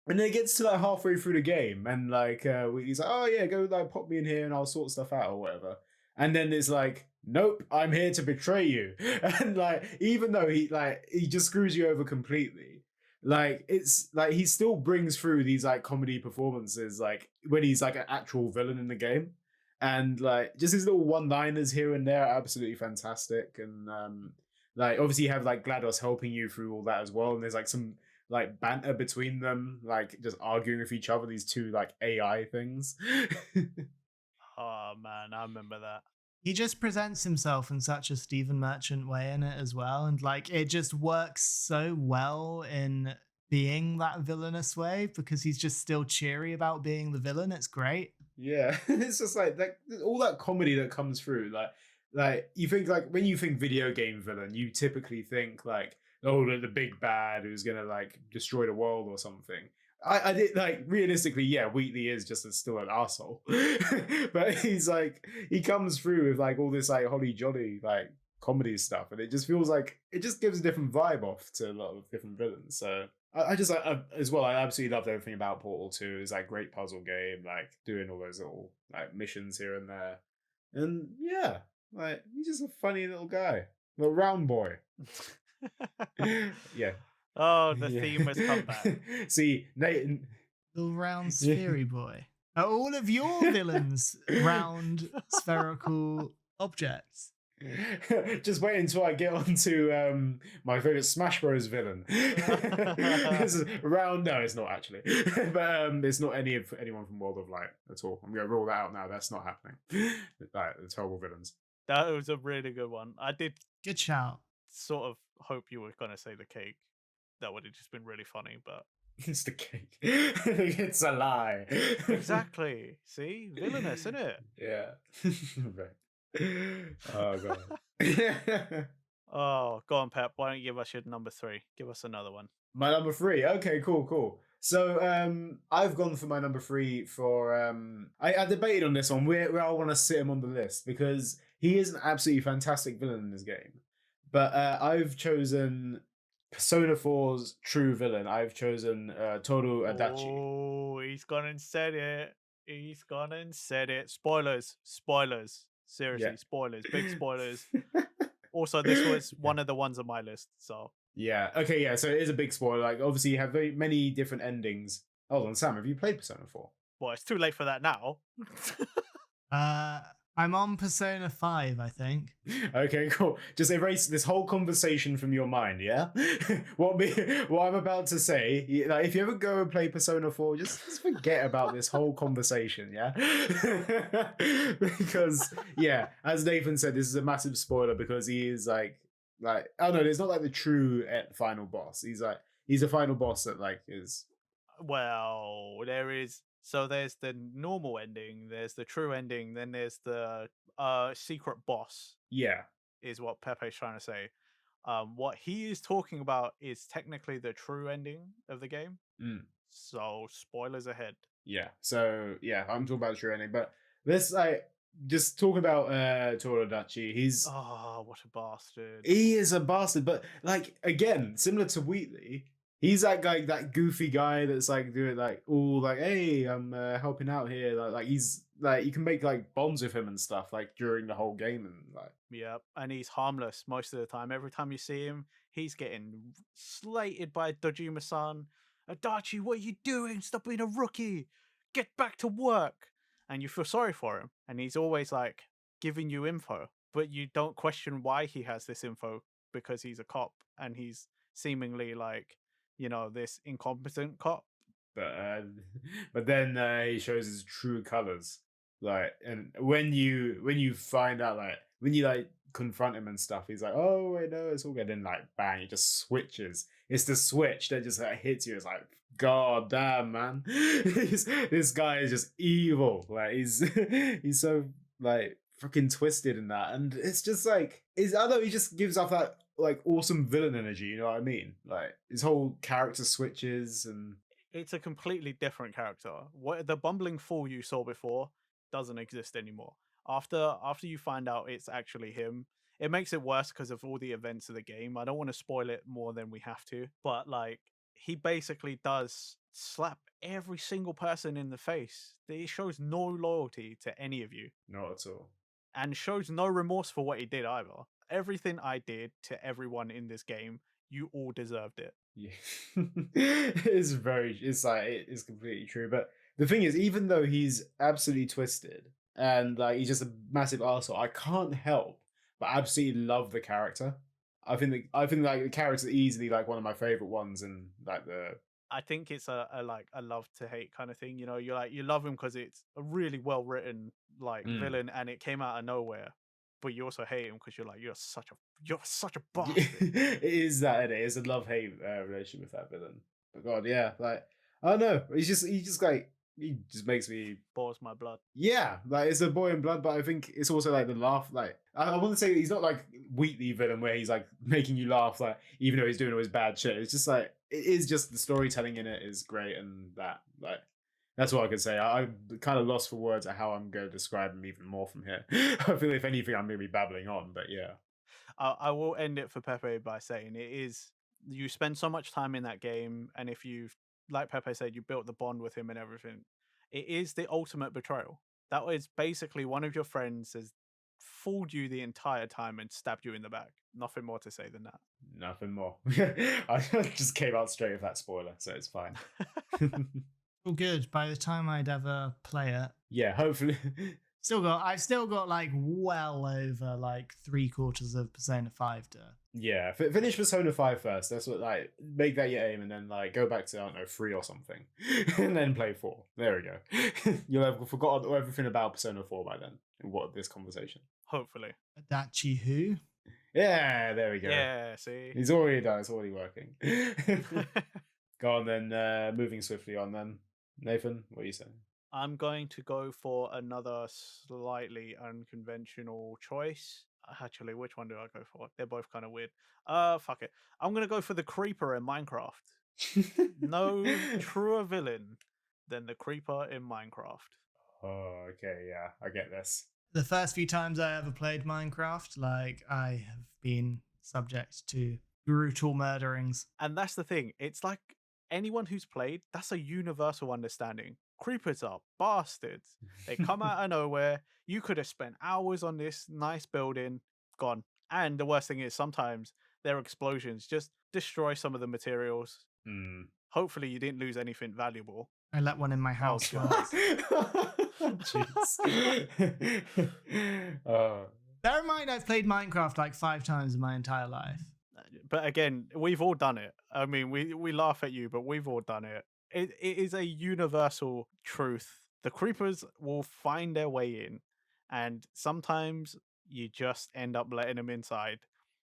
And then it gets to like halfway through the game, and like he's like, oh yeah, go like pop me in here and I'll sort stuff out or whatever. And then it's like, nope, I'm here to betray you. And like even though he just screws you over completely, like it's like he still brings through these like comedy performances, like when he's like an actual villain in the game. And like just his little one-liners here and there are absolutely fantastic. And like obviously you have like GLaDOS helping you through all that as well, and there's like some like banter between them, like just arguing with each other, these two like AI things. Oh man, I remember that. He just presents himself in such a Stephen Merchant way in it as well, and like it just works so well in being that villainous way because he's just still cheery about being the villain. It's great. Yeah, it's just like all that comedy that comes through. Like you think like when you think video game villain, you typically think like, oh, the big bad who's gonna like destroy the world or something. I did like realistically, yeah, Wheatley is just still an asshole, but he's like he comes through with like all this like holly jolly like comedy stuff, and it just feels like it just gives a different vibe off to a lot of different villains. So I just like as well. I absolutely loved everything about Portal 2. It's like great puzzle game, like doing all those little like missions here and there, and yeah, like he's just a funny little guy, little round boy. Yeah. Oh, the theme has come back. See, Nathan. Little round sphery boy. Are all of your villains round spherical objects? Just wait until I get on to my favorite Smash Bros villain. This is round. No, it's not actually, but it's not anyone from World of Light at all. I'm gonna rule that out now. That's not happening. Like the terrible villains. That was a really good one. I did Good shout. sort of hope you were gonna say the cake. That would have just been really funny, but It's the cake. It's a lie. exactly. See, villainous, isn't it? Yeah. Right. Oh god. Oh, go on, Pep. Why don't you give us your number 3? Give us another one. My number 3. Okay, cool. So I've gone for my number 3 for I debated on this one where I want to sit him on the list because he is an absolutely fantastic villain in this game. But I've chosen Persona 4's true villain. I've chosen Toru Adachi. Oh, he's gone and said it. Spoilers. Seriously, Yeah. spoilers. Big spoilers. Also, this was one of the ones on my list, so. Yeah. Okay. Yeah. So it is a big spoiler. Like, obviously, you have very many different endings. Hold on, Sam. Have you played Persona 4? Well, it's too late for that now. I'm on Persona 5, I think. Okay, cool. Just erase this whole conversation from your mind, yeah? What I'm about to say, like, if you ever go and play Persona 4, just forget about this whole conversation, yeah? Because, yeah, as Nathan said, this is a massive spoiler because he is like, oh no, there's not like the true final boss. He's a final boss that like is... Well, there is So there's the normal ending, there's the true ending, then there's the secret boss, Yeah. is what Pepe's trying to say. What he is talking about is technically the true ending of the game. Mm. So spoilers ahead. Yeah. So yeah, I'm talking about the true ending, but let's like just talk about Tomodachi. Oh, what a bastard. He is a bastard, but like again, similar to Wheatley, he's that guy, that goofy guy that's like doing like all like, hey, I'm helping out here. Like he's like you can make like bonds with him and stuff like during the whole game and like. Yep, and he's harmless most of the time. Every time you see him, he's getting slated by Dojima-san. Adachi, what are you doing? Stop being a rookie. Get back to work. And you feel sorry for him. And he's always like giving you info, but you don't question why he has this info because he's a cop and he's seemingly like, this incompetent cop. But but then he shows his true colors. Like, and when you find out, like when you like confront him and stuff, he's like, oh wait, no, it's all good. And like bang, it just switches. It's the switch that just like hits you. It's like, god damn, man. This guy is just evil. Like he's so like freaking twisted in that. And it's just like I know he just gives off that like awesome villain energy, you know what I mean? Like his whole character switches and It's a completely different character. What the bumbling fool you saw before doesn't exist anymore. After you find out it's actually him, it makes it worse because of all the events of the game. I don't want to spoil it more than we have to, but like he basically does slap every single person in the face. He shows no loyalty to any of you not at all. and shows no remorse for what he did either. Everything I did to everyone in this game, you all deserved it. Yeah. It's completely true. But the thing is, even though he's absolutely twisted and like he's just a massive arsehole, I can't help but absolutely love the character. I think like the character is easily like one of my favorite ones in like the I think it's a like a love to hate kind of thing. You love him because it's a really well written like villain, and it came out of nowhere. But you also hate him because you're such a bastard. it is that it is a love hate relationship with that villain. But God, yeah, like I don't know. He just makes me Bores my blood. yeah, like it's a boy in blood, but I think it's also like the laugh. Like I want to say he's not like Wheatley villain where he's like making you laugh, like even though he's doing all his bad shit. It's just like it is just the storytelling in it is great, and that like that's what I could say. I'm kind of lost for words at how I'm going to describe him even more from here. I feel if anything, I'm going to be babbling on, but yeah. I will end it for Pepe by saying you spend so much time in that game, and if you've, like Pepe said, you built the bond with him and everything, it is the ultimate betrayal. That is basically one of your friends has fooled you the entire time and stabbed you in the back. Nothing more to say than that. Nothing more. I just came out straight with that spoiler, so it's fine. All good. By the time I'd ever play it, yeah, hopefully. I've still got like well over like 3/4 of Persona 5 to. Yeah, finish Persona 5 first. That's what like make that your aim, and then like go back to I don't know 3 or something, and then play 4. There we go. You'll have forgotten everything about Persona 4 by then. In what this conversation? Hopefully. Adachi who? Yeah, there we go. Yeah, see, he's already done. It's already working. Go on then. Moving swiftly on then. Nathan, what are you saying? I'm going to go for another slightly unconventional choice. Actually, which one do I go for? They're both kind of weird. Fuck it. I'm gonna go for the Creeper in Minecraft. No truer villain than the Creeper in Minecraft. Oh, okay, yeah, I get this. The first few times I ever played Minecraft, like I have been subject to brutal murderings. And that's the thing. It's like anyone who's played, that's a universal understanding. Creepers are bastards. They come out of nowhere. You could have spent hours on this nice building, gone. And the worst thing is sometimes their explosions just destroy some of the materials. Hopefully you didn't lose anything valuable. I let one in my house once. Jeez. Bear in mind, I've played Minecraft like 5 times in my entire life. But again, we've all done it. I mean, we laugh at you, but we've all done it. It is a universal truth. The creepers will find their way in, and sometimes you just end up letting them inside,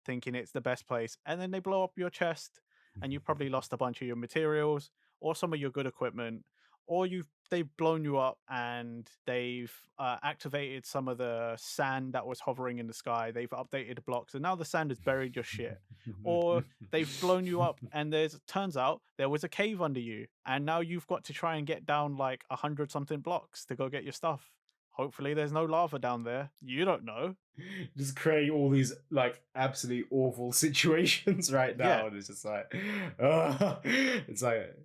thinking it's the best place, and then they blow up your chest, and you probably lost a bunch of your materials, or some of your good equipment, or you've they've blown you up and they've activated some of the sand that was hovering in the sky. They've updated the blocks, and now the sand has buried your shit. Or they've blown you up, and turns out there was a cave under you, and now you've got to try and get down like 100 something blocks to go get your stuff. Hopefully, there's no lava down there. You don't know. Just creating all these like absolutely awful situations right now, Yeah. and it's just like, it's like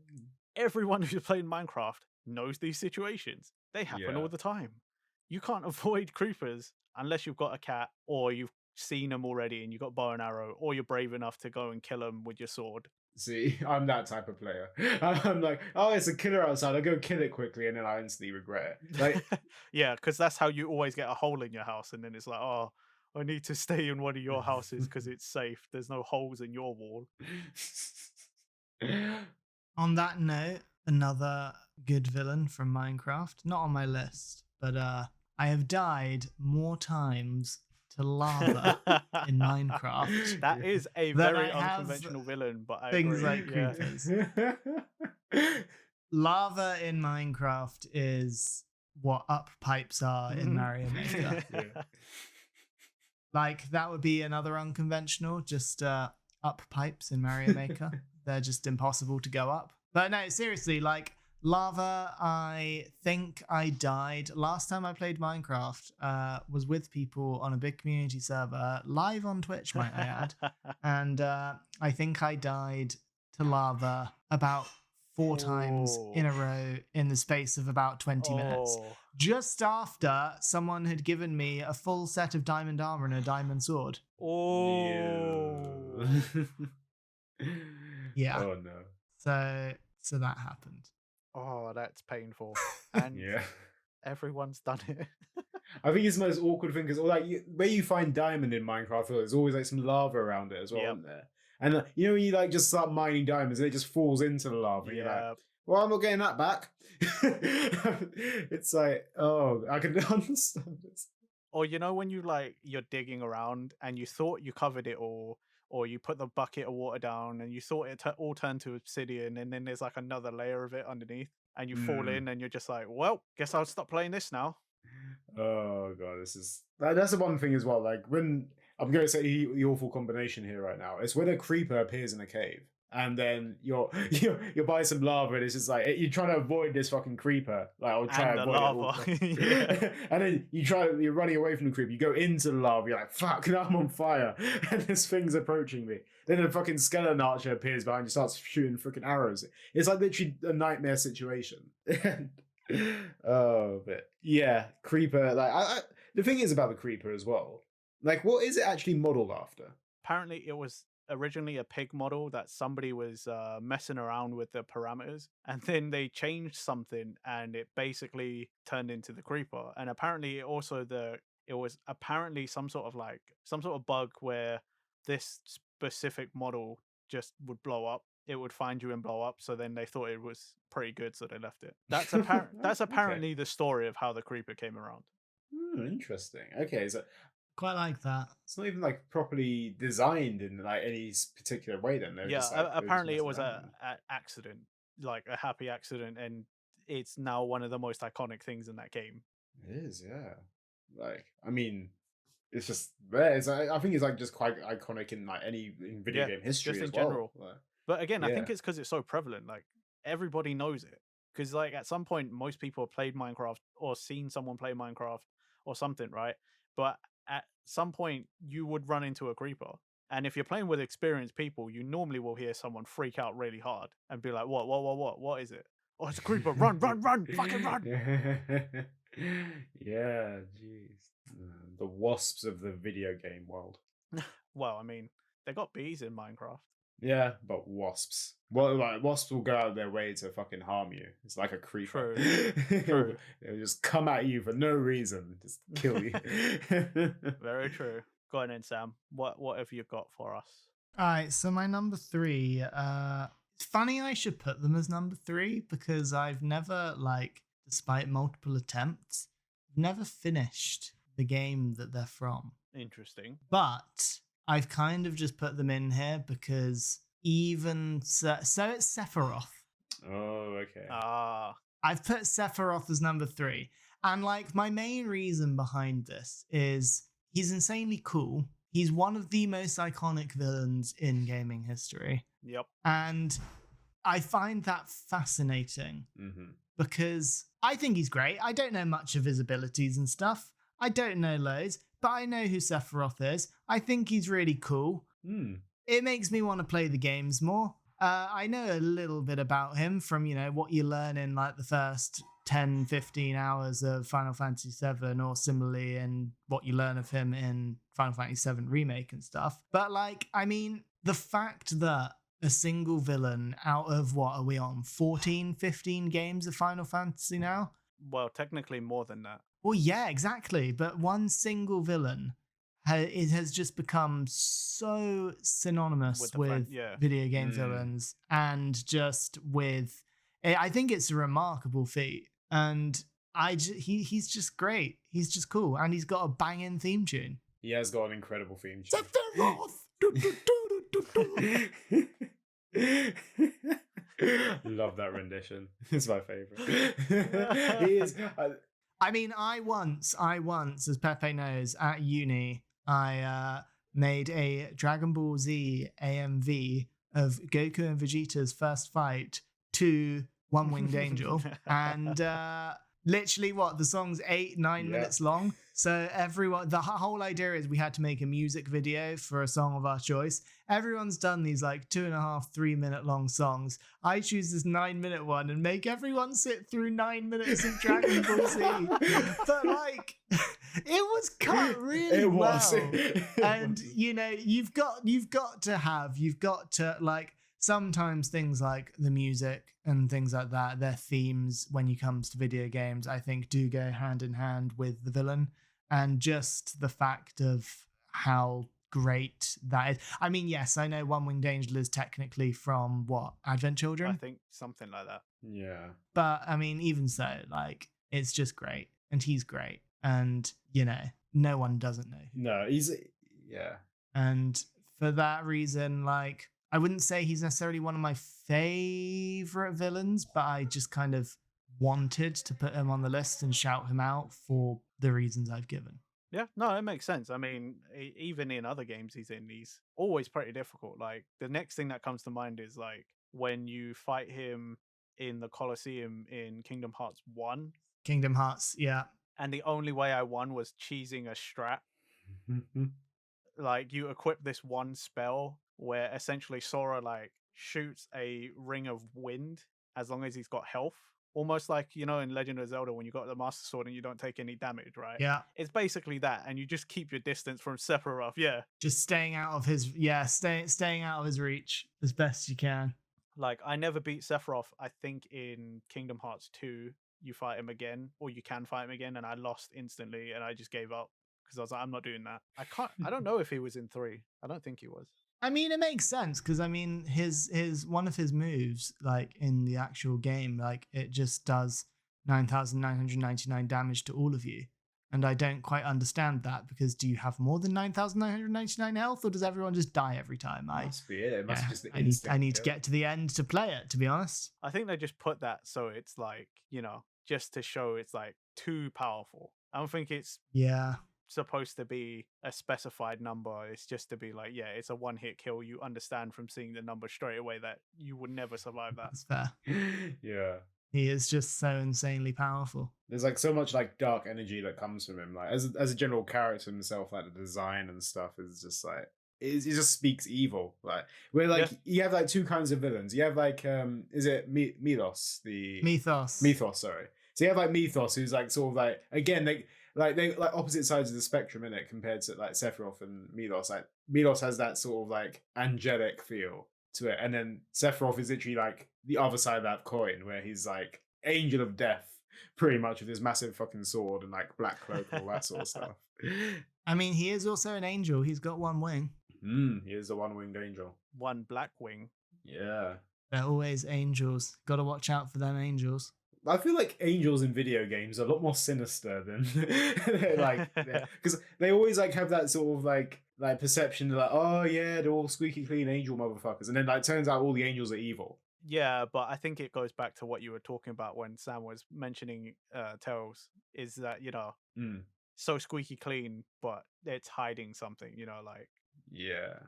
Everyone who's played Minecraft knows these situations. They happen Yeah. all the time. You can't avoid creepers unless you've got a cat, or you've seen them already and you've got bow and arrow, or you're brave enough to go and kill them with your sword. See, I'm that type of player. I'm like, oh, it's a killer outside. I'll go kill it quickly, and then I instantly regret it. Like, yeah, because that's how you always get a hole in your house, and then it's like, oh, I need to stay in one of your houses because it's safe. There's no holes in your wall. On that note, another good villain from Minecraft. Not on my list, but I have died more times to lava in Minecraft. That is a Then very I have unconventional villain, but I things agree. like Yeah. creepers. Lava in Minecraft is what up pipes are in Mario Maker. Yeah. Like, that would be another unconventional, just up pipes in Mario Maker. They're just impossible to go up. But no, seriously, like, lava, I think I died. Last time I played Minecraft was with people on a big community server, live on Twitch, might I add. And I think I died to lava about 4 times in a row in the space of about 20 minutes. Just after someone had given me a full set of diamond armor and a diamond sword. Oh. Yeah. Oh no. So that happened. Oh, that's painful. And Yeah. everyone's done it. I think it's the most awkward thing because like where you find diamond in Minecraft, there's always like some lava around it as well, Yep. isn't there? And you know when you like just start mining diamonds and it just falls into the lava, and you're like, Yeah. well, I'm not getting that back. It's like, oh, I can understand this. Or you know when you're digging around and you thought you covered it all, or you put the bucket of water down and you thought it all turned to obsidian, and then there's like another layer of it underneath, and you fall in and you're just like, well, guess I'll stop playing this now. Oh god, that's the one thing as well. Like when I'm going to say the awful combination here right now, it's when a creeper appears in a cave. And then you're by some lava, and it's just like you're trying to avoid this fucking creeper. Like I'll try And to the avoid lava. it. Yeah. And then you're running away from the creeper. You go into the lava. You're like, fuck, now I'm on fire, and this thing's approaching me. Then a fucking skeleton archer appears behind you, starts shooting freaking arrows. It's like literally a nightmare situation. Oh, but yeah, creeper. Like the thing is about the creeper as well. Like, what is it actually modeled after? Apparently, it was originally a pig model that somebody was messing around with the parameters, and then they changed something and it basically turned into the creeper. And apparently it was apparently some sort of bug where this specific model just would blow up. It would find you and blow up, so then they thought it was pretty good, so they left it. That's apparently the story of how the creeper came around. Interesting. Okay, so Quite like that. it's not even like properly designed in like any particular way. Then they're Yeah, just, like, apparently it messing was around. a accident, like a happy accident, and it's now one of the most iconic things in that game. It is, yeah. Like, I mean, it's just there. I think it's like just quite iconic in like any video game history just as in well. general. Like, But again, I think yeah. it's because it's so prevalent. Like everybody knows it. Because like at some point, most people have played Minecraft or seen someone play Minecraft or something, right? But at some point, you would run into a creeper. And if you're playing with experienced people, you normally will hear someone freak out really hard and be like, what is it? Oh, it's a creeper. Run, fucking run. Yeah, jeez. The wasps of the video game world. Well, I mean, they got bees in Minecraft. Yeah, but wasps. Well, like wasps will go out of their way to fucking harm you. It's like a creeper. True. They'll just come at you for no reason, just kill you. Very true. Go on then, Sam. What have you got for us? All right, so my number 3. It's funny I should put them as number 3 because I've never, like, despite multiple attempts, never finished the game that they're from. Interesting. But I've kind of just put them in here because so it's Sephiroth. Oh, okay. Ah, I've put Sephiroth as number 3. And like my main reason behind this is he's insanely cool. He's one of the most iconic villains in gaming history. Yep. And I find that fascinating because I think he's great. I don't know much of his abilities and stuff. I don't know loads, but I know who Sephiroth is. I think he's really cool. It makes me want to play the games more. I know a little bit about him from, what you learn in like the first 10, 15 hours of Final Fantasy VII, or similarly in what you learn of him in Final Fantasy VII Remake and stuff. But like, I mean, the fact that a single villain out of, what are we on, 14, 15 games of Final Fantasy now? Well, technically more than that. Well, yeah, exactly. But one single villain it has just become so synonymous with video game villains, and just with, I think it's a remarkable feat. And he's just great. He's just cool. And he's got a banging theme tune. He has got an incredible theme tune. Love that rendition. It's my favorite. He is. I mean, I once, as Pepe knows, at uni, I made a Dragon Ball Z AMV of Goku and Vegeta's first fight to One Winged Angel, and literally, the song's 8-9 minutes long. So everyone, the whole idea is we had to make a music video for a song of our choice. Everyone's done these like 2.5-3 minute long songs. I choose this 9-minute one and make everyone sit through 9 minutes of Dragon Ball Z. But like, it was cut really well. And you've got to like, sometimes things like the music and things like that, their themes when it comes to video games, I think do go hand in hand with the villain. And just the fact of how great that is. I mean, yes, I know One Winged Angel is technically from Advent Children? I think something like that. Yeah. But I mean, even so, like, it's just great. And he's great. And, no one doesn't know. No, yeah. And for that reason, like, I wouldn't say he's necessarily one of my favorite villains, but I just kind of wanted to put him on the list and shout him out for the reasons I've given. Yeah, no, it makes sense. I mean, even in other games he's always pretty difficult. Like, the next thing that comes to mind is like when you fight him in the Colosseum in Kingdom Hearts 1. Kingdom Hearts, yeah. And the only way I won was cheesing a strat. Like, you equip this one spell where essentially Sora like shoots a ring of wind as long as he's got health. Almost like, in Legend of Zelda when you got the Master Sword and you don't take any damage, right? Yeah. It's basically that, and you just keep your distance from Sephiroth, Just staying out of his, staying out of his reach as best you can. Like, I never beat Sephiroth. I think in Kingdom Hearts 2, you fight him again, or you can fight him again, and I lost instantly, and I just gave up, because I was like, I'm not doing that. I don't know if he was in 3. I don't think he was. I mean, it makes sense because I mean, his one of his moves, like in the actual game, like it just does 9,999 damage to all of you, and I don't quite understand that because do you have more than 9,999 health, or does everyone just die every time? Must be it. It must be just the instinct. I need to get to the end to play it. To be honest, I think they just put that so it's like just to show it's like too powerful. I don't think it's supposed to be a specified number. It's just to be like, it's a one-hit kill. You understand from seeing the number straight away that you would never survive that. That's fair. Yeah. He is just so insanely powerful. There's like so much like dark energy that comes from him. Like as a general character himself, like the design and stuff is just like it just speaks evil. Like where like you have like two kinds of villains. You have like is it Mythos? Mythos, sorry. So you have like Mythos, who's like sort of like again they like opposite sides of the spectrum in it compared to like Sephiroth and Mythos. Like Mythos has that sort of like angelic feel to it, and then Sephiroth is literally like the other side of that coin, where he's like angel of death, pretty much, with his massive fucking sword and like black cloak and all that sort of stuff. I mean, he is also an angel. He's got one wing. He is a one-winged angel. One black wing. Yeah. They're always angels. Got to watch out for them angels. I feel like angels in video games are a lot more sinister than like because they always like have that sort of like perception of like, oh yeah, they're all squeaky clean angel motherfuckers, and then like turns out all the angels are evil. Yeah, but I think it goes back to what you were talking about when Sam was mentioning Tails, is that, Mm. so squeaky clean, but it's hiding something, like Yeah.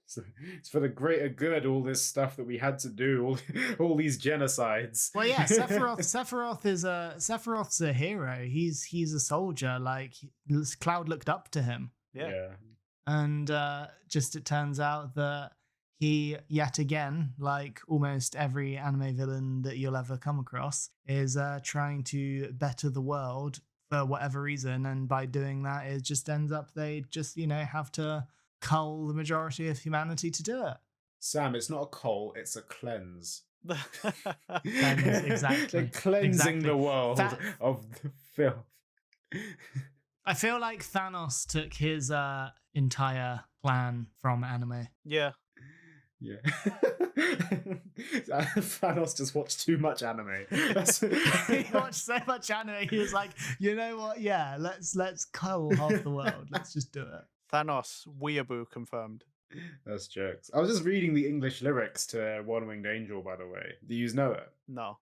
So it's for the greater good, all this stuff that we had to do, all these genocides. Well, yeah, Sephiroth's a hero. He's a soldier. Like Cloud looked up to him, yeah. and just it turns out that he yet again, like almost every anime villain that you'll ever come across, is trying to better the world for whatever reason, and by doing that, it just ends up they just have to cull the majority of humanity to do it. Sam, it's not a cull, it's a cleanse. Cleanse, exactly. They're cleansing the world of the filth. I feel like Thanos took his entire plan from anime. Yeah. Yeah. Thanos just watched too much anime. He watched so much anime, he was like, you know what? Yeah, let's cull half the world. Let's just do it. Thanos, weeaboo confirmed. That's jokes. I was just reading the English lyrics to One Winged Angel, by the way. Do you know it? No.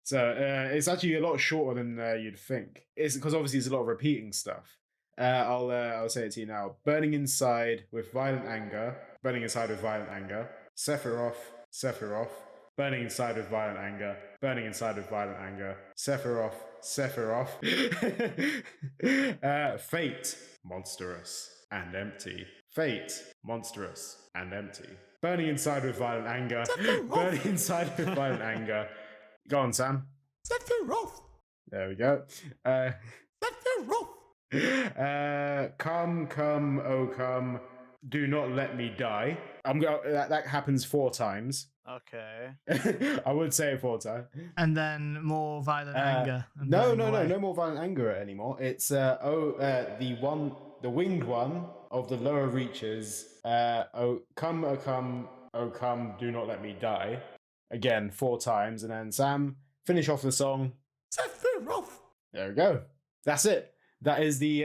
So it's actually a lot shorter than you'd think. It's because obviously there's a lot of repeating stuff. I'll say it to you now. Burning inside with violent anger. Burning inside with violent anger. Sephiroth. Burning inside with violent anger. Burning inside with violent anger. Sephiroth. Fate. Monstrous and empty. Fate. Monstrous and empty. Burning inside with violent anger. Burning inside with violent anger. Go on, Sam. Sephiroth. There we go. Sephiroth. Come, oh come, do not let me die. That happens 4 times. Okay. I would say it 4 times. And then more violent anger. No more violent anger anymore. It's the winged one of the lower reaches. Oh come, oh come, do not let me die. Again 4 times, and then Sam, finish off the song. Sephiroth. There we go. That's it. That is the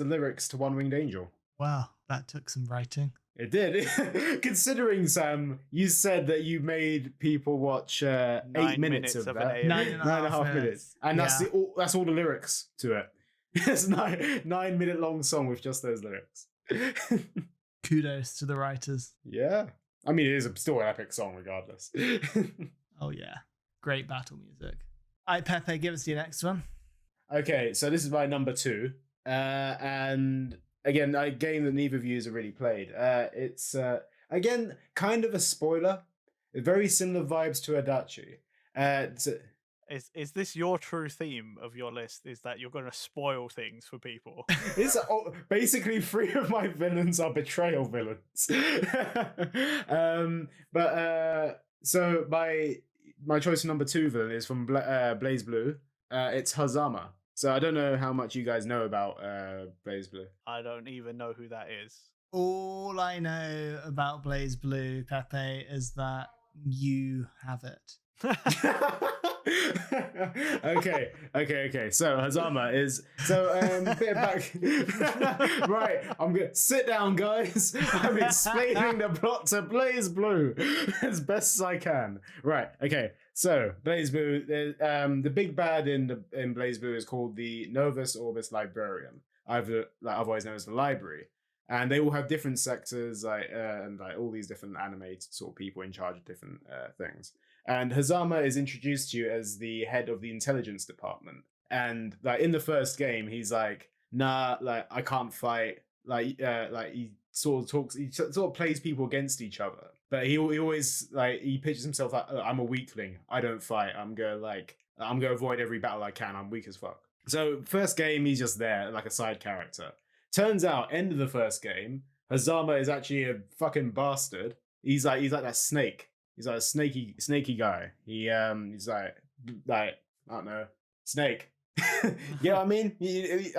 lyrics to One Winged Angel. Wow, that took some writing. It did. Considering, Sam, you said that you made people watch 8 minutes of that. 9.5 minutes. And that's all the lyrics to it. It's 9-minute long song with just those lyrics. Kudos to the writers. Yeah. I mean, it is still an epic song regardless. Oh, yeah. Great battle music. All right, Pepe, give us your next one. Okay, so this is my number 2. And again, a game that neither of you has already played. It's, again, kind of a spoiler. Very similar vibes to Adachi. Is this your true theme of your list? Is that you're going to spoil things for people? It's basically 3 of my villains are betrayal villains. So my choice for number 2 villain is from Blaze Blue. It's Hazama. So I don't know how much you guys know about Blaze Blue. I don't even know who that is. All I know about Blaze Blue, Pepe, is that you have it. Okay. So Hazama is bit back. Right, I'm gonna sit down, guys. I'm explaining the plot to Blaze Blue as best as I can. Right, okay. So Blaze Blue, the big bad in Blaze Blue is called the Novus Orbis Librarian, otherwise known as the Library. And they all have different sectors, and all these different animated sort of people in charge of different things. And Hazama is introduced to you as the head of the intelligence department. And in the first game, he's like, nah, I can't fight. He sort of plays people against each other. But he always he pictures himself like, I'm a weakling. I don't fight. I'm gonna avoid every battle I can. I'm weak as fuck. So first game, he's just there like a side character. Turns out, end of the first game, Hazama is actually a fucking bastard. He's like that snake. He's like a snaky guy. He's like I don't know, snake. You know what I mean?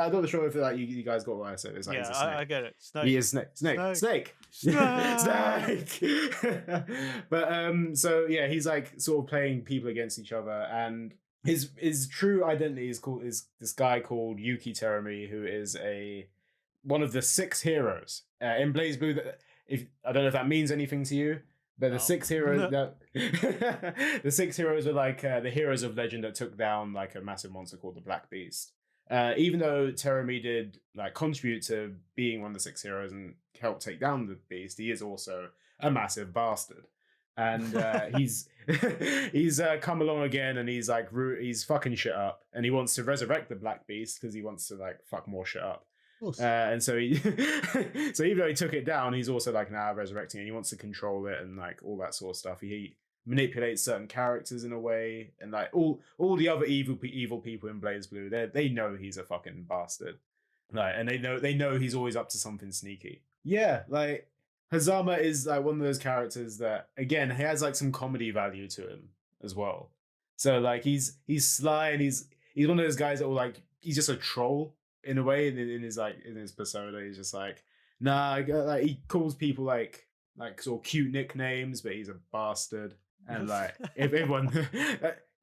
I'm not sure if you guys got what I said. It's like, I get it. Snake. He is snake. But so yeah, he's like sort of playing people against each other, and his true identity is this guy called Yuki Terumi, who is one of the 6 heroes in Blaze Blue. I don't know if that means anything to you, But the Oh. 6 heroes that the 6 heroes are like the heroes of legend that took down like a massive monster called the Black Beast. Even though Terumi did like contribute to being one of the 6 heroes and help take down the beast, he is also a massive bastard. And he's come along again, and he's like he's fucking shit up, and he wants to resurrect the Black Beast because he wants to like fuck more shit up. And so he so even though he took it down, he's also like now resurrecting it, and he wants to control it and like all that sort of stuff. He manipulates certain characters in a way, and like all the other evil people in BlazBlue, they know he's a fucking bastard, like, and they know he's always up to something sneaky. Yeah, like Hazama is like one of those characters that again he has like some comedy value to him as well. So like he's sly, and he's one of those guys that will like he's just a troll in a way in his persona. He's just like like he calls people like sort of cute nicknames, but he's a bastard. And like if everyone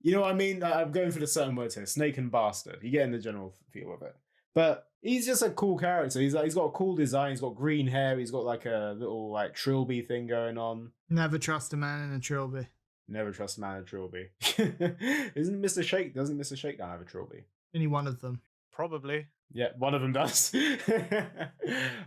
you know what I mean, like, I'm going for the certain words here, snake and bastard, you get in the general feel of it. But he's just a cool character. He's got a cool design, he's got green hair, he's got like a little like trilby thing going on. Never trust a man in a trilby. Never trust a man in a trilby. Doesn't Mr. Shakedown have a trilby? Only one of them. Probably. Yeah, one of them does.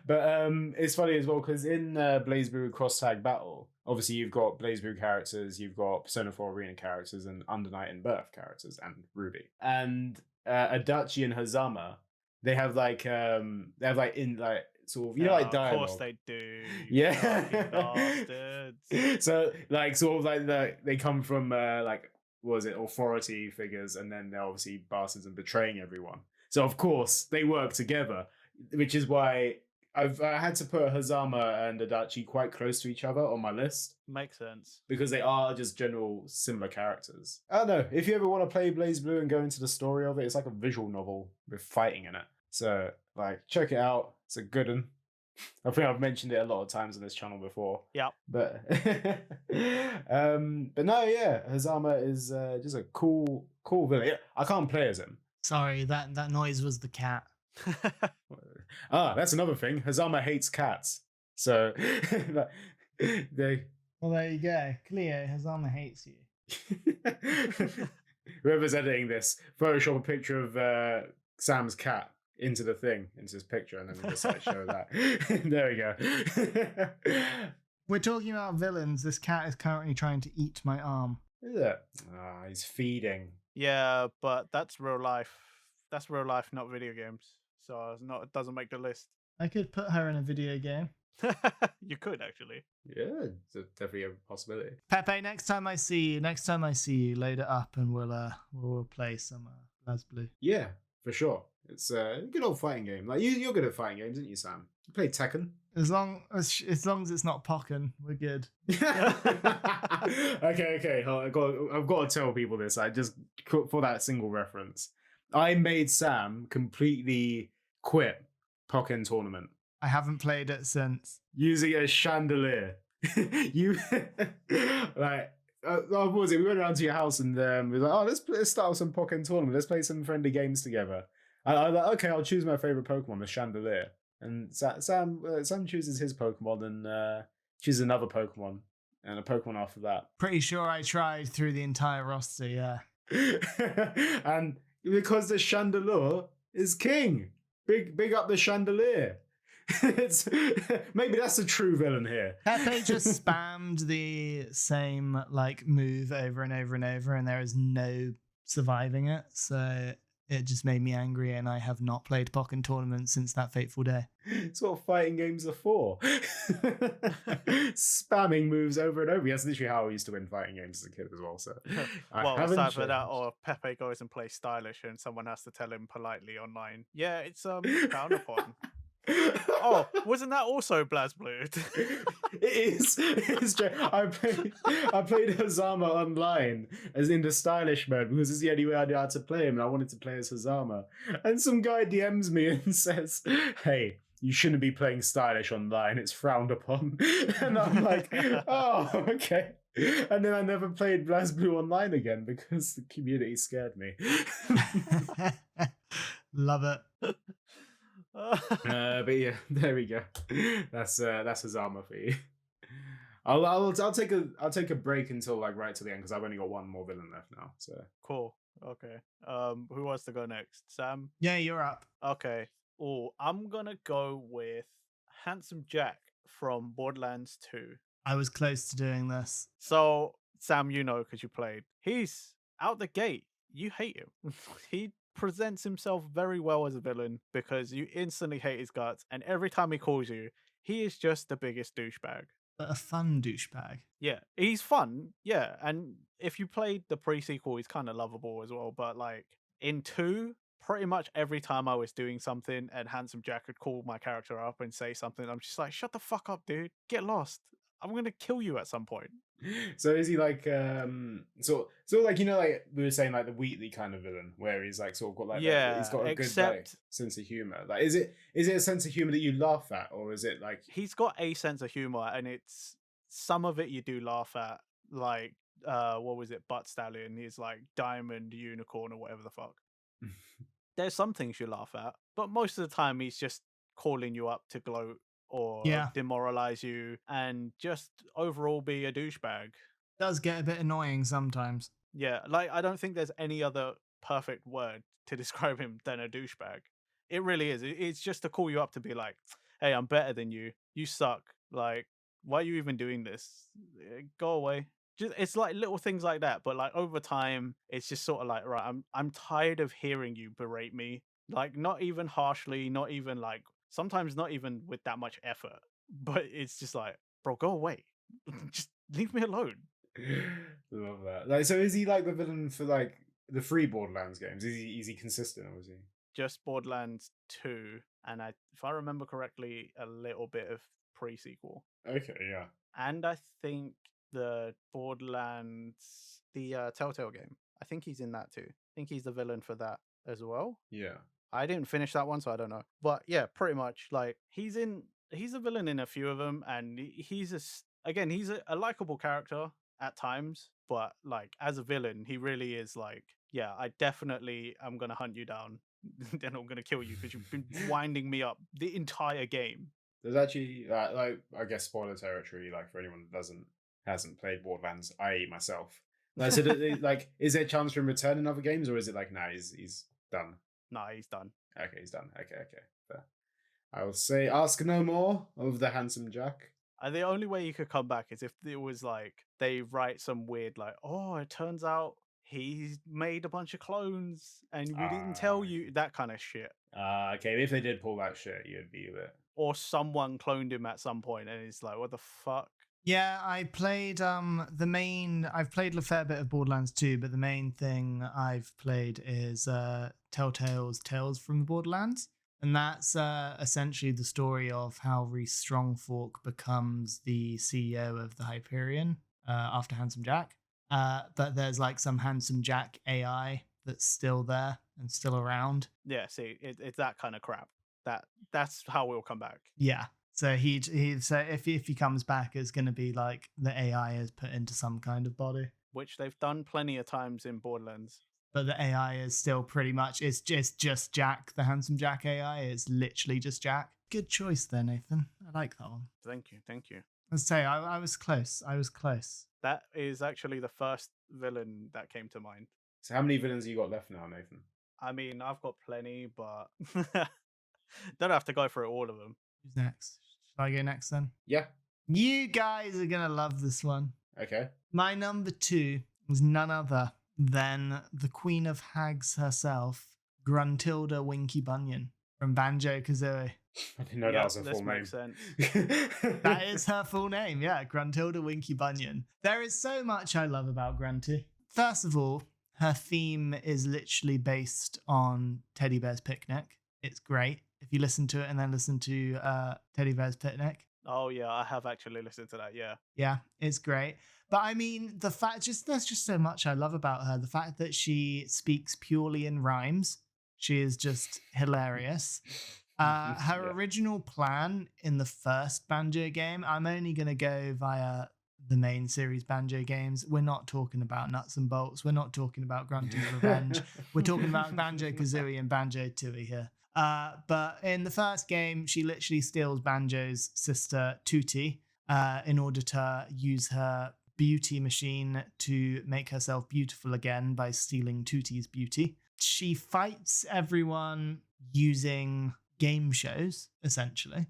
But it's funny as well because in BlazBlue Cross Tag Battle, obviously you've got BlazBlue characters, you've got Persona 4 Arena characters, and Under Night and Birth characters, and Ruby. And Adachi and Hazama, they have like in like sort of, you know, like dialogue. Of course they do. Yeah. Bastards. So like sort of like they come from like, what was it, authority figures, and then they're obviously bastards and betraying everyone. So of course they work together, which is why I had to put Hazama and Adachi quite close to each other on my list. Makes sense. Because they are just general similar characters. I don't know, if you ever want to play BlazBlue and go into the story of it, it's like a visual novel with fighting in it. So like check it out. It's a good one. I think I've mentioned it a lot of times on this channel before. Yeah. But but no, yeah, Hazama is just a cool villain. Yeah, I can't play as him. Sorry, that noise was the cat. That's another thing. Hazama hates cats. So they. Well, there you go. Cleo, Hazama hates you. Whoever's editing this, Photoshop a picture of Sam's cat into the thing, into his picture, and then just like show that. There we go. We're talking about villains. This cat is currently trying to eat my arm. Is it? He's feeding. Yeah, but that's real life. That's real life, not video games. So it doesn't make the list. I could put her in a video game. You could actually. Yeah, it's definitely a possibility. Pepe, next time I see you, load it up and we'll play some BlazBlue. Yeah, for sure. It's a good old fighting game. Like you're good at fighting games, aren't you, Sam? You play Tekken. As long as it's not Pokken, we're good. Okay. I've got to tell people this. I just for that single reference, I made Sam completely quit Pokken Tournament. I haven't played it since. Using a chandelier. You like. What was it? We went around to your house and we were like, oh, let's start with some Pokken Tournament. Let's play some friendly games together. I was like, okay, I'll choose my favorite Pokemon, the Chandelier. And Sam chooses his Pokemon and chooses another Pokemon and a Pokemon after that. Pretty sure I tried through the entire roster, yeah. And because the Chandelure is king. Big up the Chandelier. It's maybe that's the true villain here. Pepe just spammed the same like move over and over and over, and there is no surviving it. So it just made me angry, and I have not played Pokken Tournament since that fateful day. It's what fighting games are for. Spamming moves over and over. That's literally how I used to win fighting games as a kid as well. So well, it's either that or Pepe goes and plays stylish and someone has to tell him politely online, yeah, it's frowned upon. Oh, wasn't that also BlazBlue? It's true. I played Hazama online as in the stylish mode because it's the only way I knew how to play him, and I wanted to play as Hazama. And some guy DMs me and says, "Hey, you shouldn't be playing stylish online. It's frowned upon." And I'm like, "Oh, okay." And then I never played BlazBlue online again because the community scared me. Love it. But yeah, there we go. That's Hazama for you. I'll take a break until like right to the end because I've only got one more villain left now. So Cool. Okay. Who wants to go next? Sam? Yeah, you're up. Okay. Oh, I'm gonna go with Handsome Jack from Borderlands 2. I was close to doing this. So, Sam, you know because you played. He's out the gate. You hate him. He presents himself very well as a villain because you instantly hate his guts, and every time he calls you, he is just the biggest douchebag. But a fun douchebag. Yeah, he's fun. Yeah, and if you played the pre-sequel, he's kind of lovable as well. But like in 2, pretty much every time I was doing something and Handsome Jack would call my character up and say something, I'm just like, shut the fuck up, dude. Get lost. I'm gonna kill you at some point. so is he like so like like we were saying like the Wheatley kind of villain where he's like sort of got like Yeah, he's got a good like, sense of humor. Like is it a sense of humor that you laugh at or is it like he's got a sense of humor and it's some of it you do laugh at, like what was it, Butt Stallion? He's like Diamond Unicorn or whatever the fuck. There's some things you laugh at, but most of the time he's just calling you up to gloat or demoralize you and just overall be a douchebag. Does get a bit annoying sometimes. Yeah, like I don't think there's any other perfect word to describe him than a douchebag. It really is. It's just to call you up to be like, hey, I'm better than you. You suck. Like, why are you even doing this? Go away. Just it's like little things like that, but like over time, it's just sort of like, right, I'm tired of hearing you berate me. Like not even harshly, not even like sometimes not even with that much effort. But it's just like, bro, go away. Just leave me alone. Love that. Like, so is he like the villain for like the free Borderlands games? Is he consistent or is he just Borderlands 2? And if I remember correctly, a little bit of pre-sequel. Okay, yeah. And I think the Borderlands, the Telltale game. I think he's in that too. I think he's the villain for that as well. Yeah. I didn't finish that one, so I don't know. But yeah, pretty much like he's a villain in a few of them, and he's a likable character at times, but like as a villain, he really is like, yeah, I definitely am gonna hunt you down, then I'm gonna kill you because you've been winding me up the entire game. There's actually like I guess spoiler territory, like for anyone that hasn't played Borderlands, i.e. myself. Like, so like, is there a chance for him to return in other games, or is it like nah, he's done? Nah, he's done. Okay, he's done. Okay, fair. I will say, ask no more of the Handsome Jack. And the only way you could come back is if it was like they write some weird like, oh, it turns out he's made a bunch of clones and we didn't tell you, that kind of shit. Okay, if they did pull that shit, you'd be with it. Or someone cloned him at some point and it's like, what the fuck? Yeah, I played I've played a fair bit of Borderlands 2, but the main thing I've played is Telltale's Tales from the Borderlands. And that's essentially the story of how Reese Strongfork becomes the CEO of the Hyperion after Handsome Jack. But there's like some Handsome Jack AI that's still there and still around. Yeah, see, it's that kind of crap. That's how we'll come back. Yeah. So so if he comes back, it's going to be like the AI is put into some kind of body, which they've done plenty of times in Borderlands. But the AI is still pretty much it's just Jack, the Handsome Jack AI. It's literally just Jack. Good choice there, Nathan. I like that one. Thank you. Let's say I was close. That is actually the first villain that came to mind. So how many villains have you got left now, Nathan? I mean, I've got plenty, but don't have to go through all of them. Who's next? Shall I go next then? Yeah. You guys are going to love this one. Okay. My number 2 was none other than the Queen of Hags herself, Gruntilda Winky Bunyan from Banjo-Kazooie. I didn't know that was her full name. Makes sense. That is her full name, yeah, Gruntilda Winky Bunyan. There is so much I love about Grunty. First of all, her theme is literally based on Teddy Bear's Picnic. It's great. If you listen to it and then listen to Teddy Bear's Picnic. Oh yeah, I have actually listened to that, yeah. Yeah, it's great. But I mean, there's just so much I love about her. The fact that she speaks purely in rhymes. She is just hilarious. Her original plan in the first Banjo game, I'm only going to go via the main series Banjo games. We're not talking about Nuts and Bolts. We're not talking about Grunty's Revenge. We're talking about Banjo-Kazooie and Banjo-Tooie here. But in the first game, she literally steals Banjo's sister, Tootie, in order to use her beauty machine to make herself beautiful again by stealing Tootie's beauty. She fights everyone using game shows, essentially.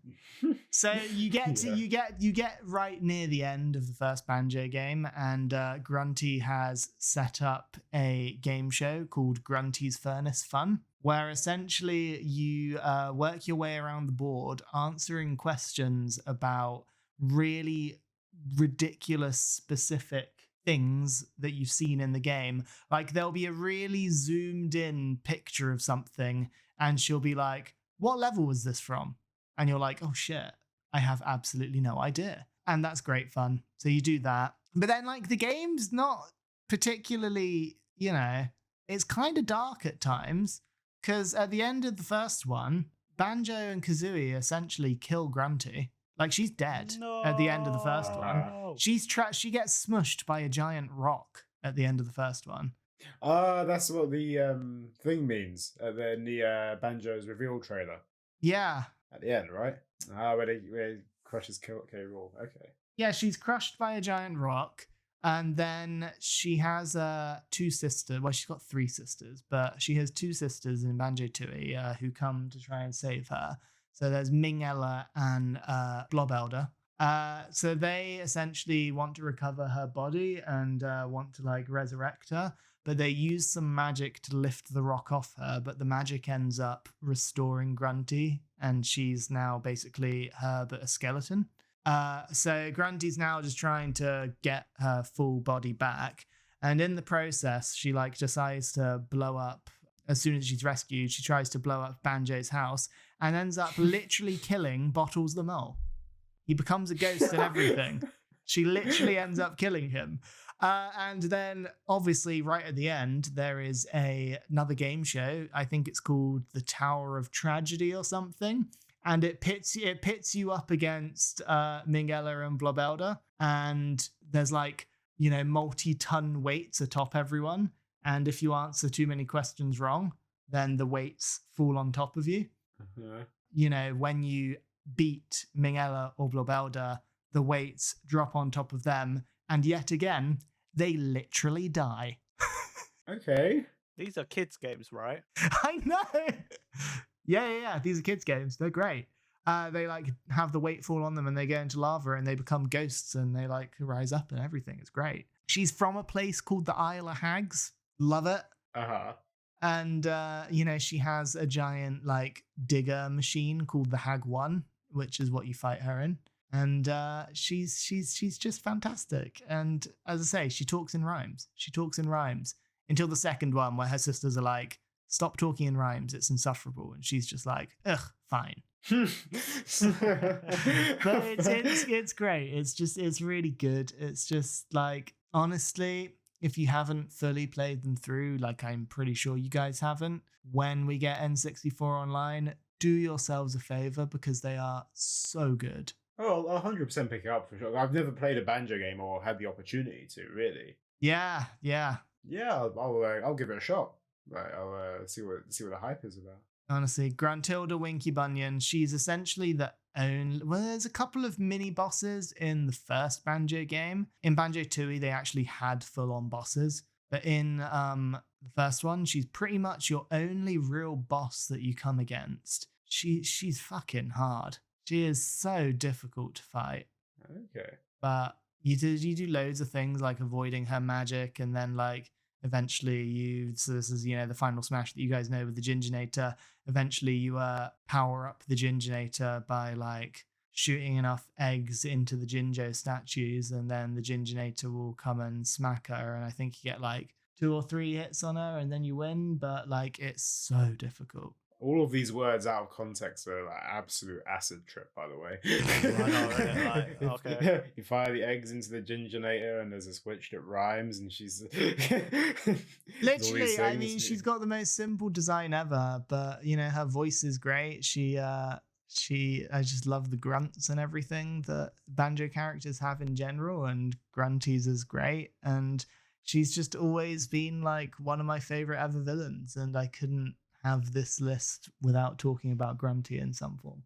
So you get right near the end of the first Banjo game, and Grunty has set up a game show called Grunty's Furnace Fun, where essentially you work your way around the board answering questions about really ridiculous specific things that you've seen in the game. Like there'll be a really zoomed in picture of something and she'll be like, what level was this from? And you're like, oh shit, I have absolutely no idea. And that's great fun. So you do that. But then like the game's not particularly, it's kind of dark at times, because at the end of the first one, Banjo and Kazooie essentially kill Grunty. Like she's dead at the end of the first one. She gets smushed by a giant rock at the end of the first one. That's what the thing means. Then the Banjo's reveal trailer. Yeah. At the end, right? Where he crushes K. Rool. Okay. Yeah, she's crushed by a giant rock, and then she has two sisters. Well, she's got three sisters, but she has two sisters in Banjo-Tooie who come to try and save her. So there's Mingella and Blob Elder. So they essentially want to recover her body and want to like resurrect her, but they use some magic to lift the rock off her, but the magic ends up restoring Grunty, and she's now basically her but a skeleton. So Grunty's now just trying to get her full body back, and in the process, she like decides to blow up. As soon as she's rescued, she tries to blow up Banjo's house and ends up literally killing Bottles the Mole. He becomes a ghost and everything. She literally ends up killing him. And then, obviously, right at the end, there is another game show. I think it's called The Tower of Tragedy or something. And it pits you up against Mingella and Blob Elder. And there's like, multi-ton weights atop everyone. And if you answer too many questions wrong, then the weights fall on top of you. Uh-huh. When you beat Mingella or Blob Elder, the weights drop on top of them. And yet again, they literally die. Okay. These are kids' games, right? I know. Yeah. These are kids' games. They're great. They like have the weight fall on them and they go into lava and they become ghosts and they like rise up and everything. It's great. She's from a place called the Isle of Hags. Love it. Uh-huh. And, she has a giant like digger machine called the Hag 1, which is what you fight her in. And she's just fantastic. And as I say, she talks in rhymes. Until the second one where her sisters are like, stop talking in rhymes, it's insufferable. And she's just like, ugh, fine. But it's great. It's really good. It's just like, honestly, if you haven't fully played them through, like I'm pretty sure you guys haven't, when we get N64 online, do yourselves a favor because they are so good. Oh, I'll 100% pick it up for sure. I've never played a Banjo game or had the opportunity to, really. Yeah. Yeah, I'll give it a shot. Right, I'll see what the hype is about. Honestly, Gruntilda Winky Bunyan, she's essentially the only... Well, there's a couple of mini bosses in the first Banjo game. In Banjo-Tooie, they actually had full-on bosses. But in the first one, she's pretty much your only real boss that you come against. She's fucking hard. She is so difficult to fight. Okay. But you do loads of things like avoiding her magic, and then like eventually so this is, the final smash that you guys know with the Ginginator. Eventually you power up the Ginginator by like shooting enough eggs into the Jinjo statues, and then the Ginginator will come and smack her, and I think you get like 2 or 3 hits on her and then you win, but like it's so difficult. All of these words out of context are like absolute acid trip, by the way. I know, right? Like, okay. You fire the eggs into the Ginginator and there's a switch that rhymes and she's... Literally, I mean, she's got the most simple design ever, but, her voice is great. I just love the grunts and everything that Banjo characters have in general, and Grunty's is great, and she's just always been like one of my favorite ever villains, and I couldn't have this list without talking about Grunty in some form.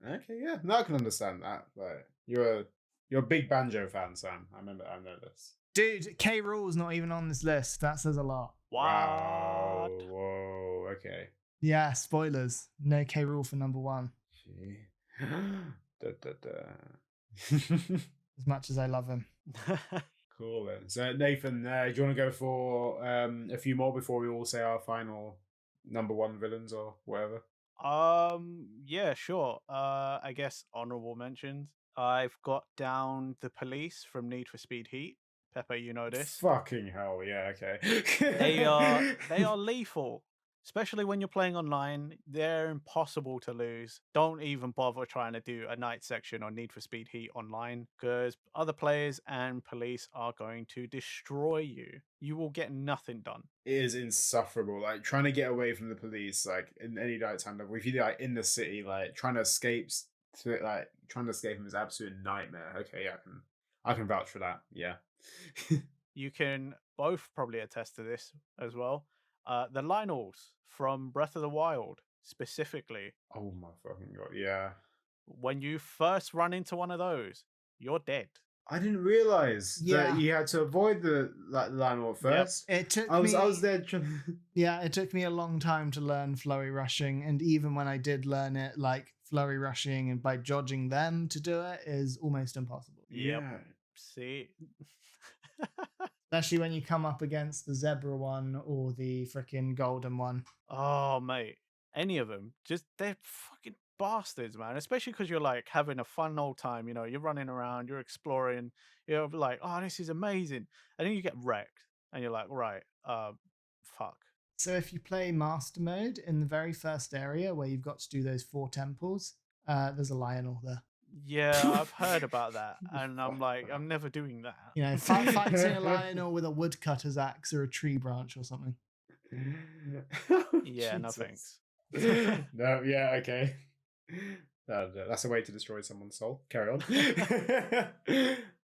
Okay, yeah. No, I can understand that. Like, you're You're a big Banjo fan, Sam. I know this. Dude, K. Rool's not even on this list. That says a lot. Wow. What? Whoa. Okay. Yeah, spoilers. No K. Rool for number 1. Gee. Da, da, da. As much as I love him. Cool then. So Nathan, do you want to go for a few more before we all say our final number 1 villains or whatever? Yeah, sure. I guess honorable mentions. I've got down the police from Need for Speed Heat. Pepe, you know this. Fucking hell, yeah, okay. They are lethal. Especially when you're playing online, they're impossible to lose. Don't even bother trying to do a night section on Need for Speed Heat online, because other players and police are going to destroy you. You will get nothing done. It is insufferable. Like trying to get away from the police, like in any nighttime level. If you're like in the city, like trying to escape them is absolute nightmare. Okay, yeah, I can vouch for that. Yeah. You can both probably attest to this as well. The Lionels from Breath of the Wild, specifically. Oh my fucking god, yeah. When you first run into one of those, you're dead. I didn't realize that you had to avoid the Lionel first. It took I me. was there. Yeah, it took me a long time to learn flurry rushing, and even when I did learn it, like flurry rushing and by dodging them to do it is almost impossible. Yep. Yeah. See. Especially when you come up against the zebra one or the freaking golden one. Oh, mate. Any of them. They're fucking bastards, man. Especially because you're like having a fun old time. You know, you're running around, you're exploring. You're like, oh, this is amazing. And then you get wrecked. And you're like, right, fuck. So if you play master mode in the very first area where you've got to do those 4 temples, there's a Lionel there. Yeah, I've heard about that. And I'm like, I'm never doing that. You know, fighting a Lionel with a woodcutter's axe or a tree branch or something. Yeah, no thanks. No, yeah, okay. That's a way to destroy someone's soul. Carry on.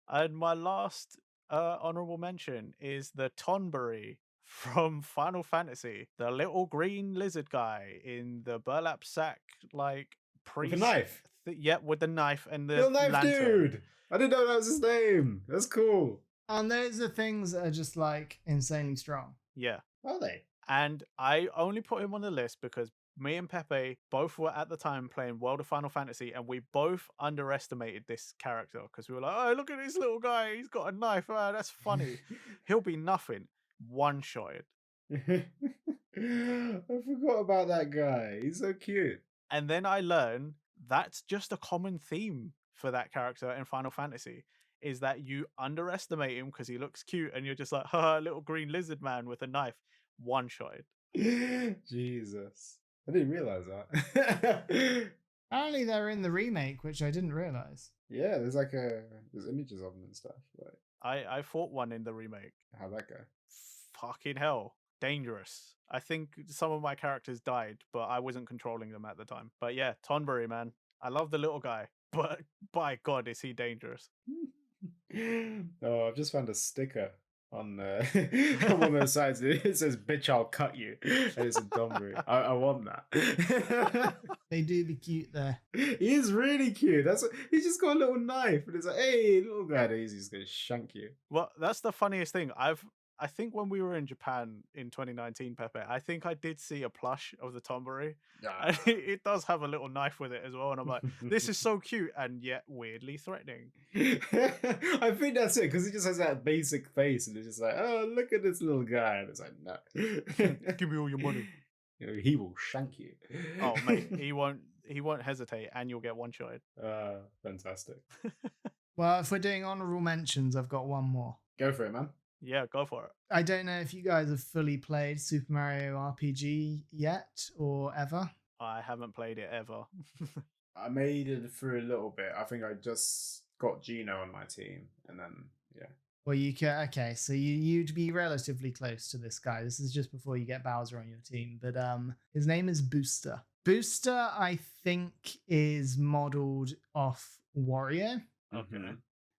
And my last honorable mention is the Tonberry from Final Fantasy, the little green lizard guy in the burlap sack, like priest. With a knife. Yeah, with the knife and the little knife lantern. dude. I didn't know that was his name. That's cool. And those are things that are just like insanely strong. Yeah. Are they? And I only put him on the list because me and Pepe both were at the time playing World of Final Fantasy, and we both underestimated this character because we were like, oh, look at this little guy. He's got a knife. Oh, that's funny. He'll be nothing. One-shotted. I forgot about that guy. He's so cute. And then I learned that's just a common theme for that character in Final Fantasy, is that you underestimate him because he looks cute and you're just like, haha, little green lizard man with a knife. One-shotted. Jesus. I didn't realize that. Apparently they're in the remake, which I didn't realize. Yeah, there's images of them and stuff. Like, I fought one in the remake. how'd that go? Fucking hell. Dangerous. I think some of my characters died, but I wasn't controlling them at the time. But yeah, Tonberry, man. I love the little guy, but by God, is he dangerous. Oh, I've just found a sticker on on one of those sides. It says, bitch, I'll cut you. And it's a Tonberry. I want that. They do be cute there. He is really cute. He's just got a little knife. And it's like, hey, little guy, he's just going to shank you. Well, that's the funniest thing. I think when we were in Japan in 2019, Pepe, I think I did see a plush of the Tonberry. And it does have a little knife with it as well. And I'm like, this is so cute and yet weirdly threatening. I think that's it, because he just has that basic face. And it's just like, oh, look at this little guy. And it's like, no. Give me all your money. You know, he will shank you. Oh, mate, he won't hesitate and you'll get one-shotted. Fantastic. Well, if we're doing honorable mentions, I've got one more. Go for it, man. Yeah, go for it. I don't know if you guys have fully played Super Mario RPG yet or ever. I haven't played it ever. I made it through a little bit. I think I just got Gino on my team, and then yeah. Well, you can. Okay, so you'd be relatively close to this guy. This is just before you get Bowser on your team, but his name is Booster. Booster, I think, is modeled off Wario. Okay.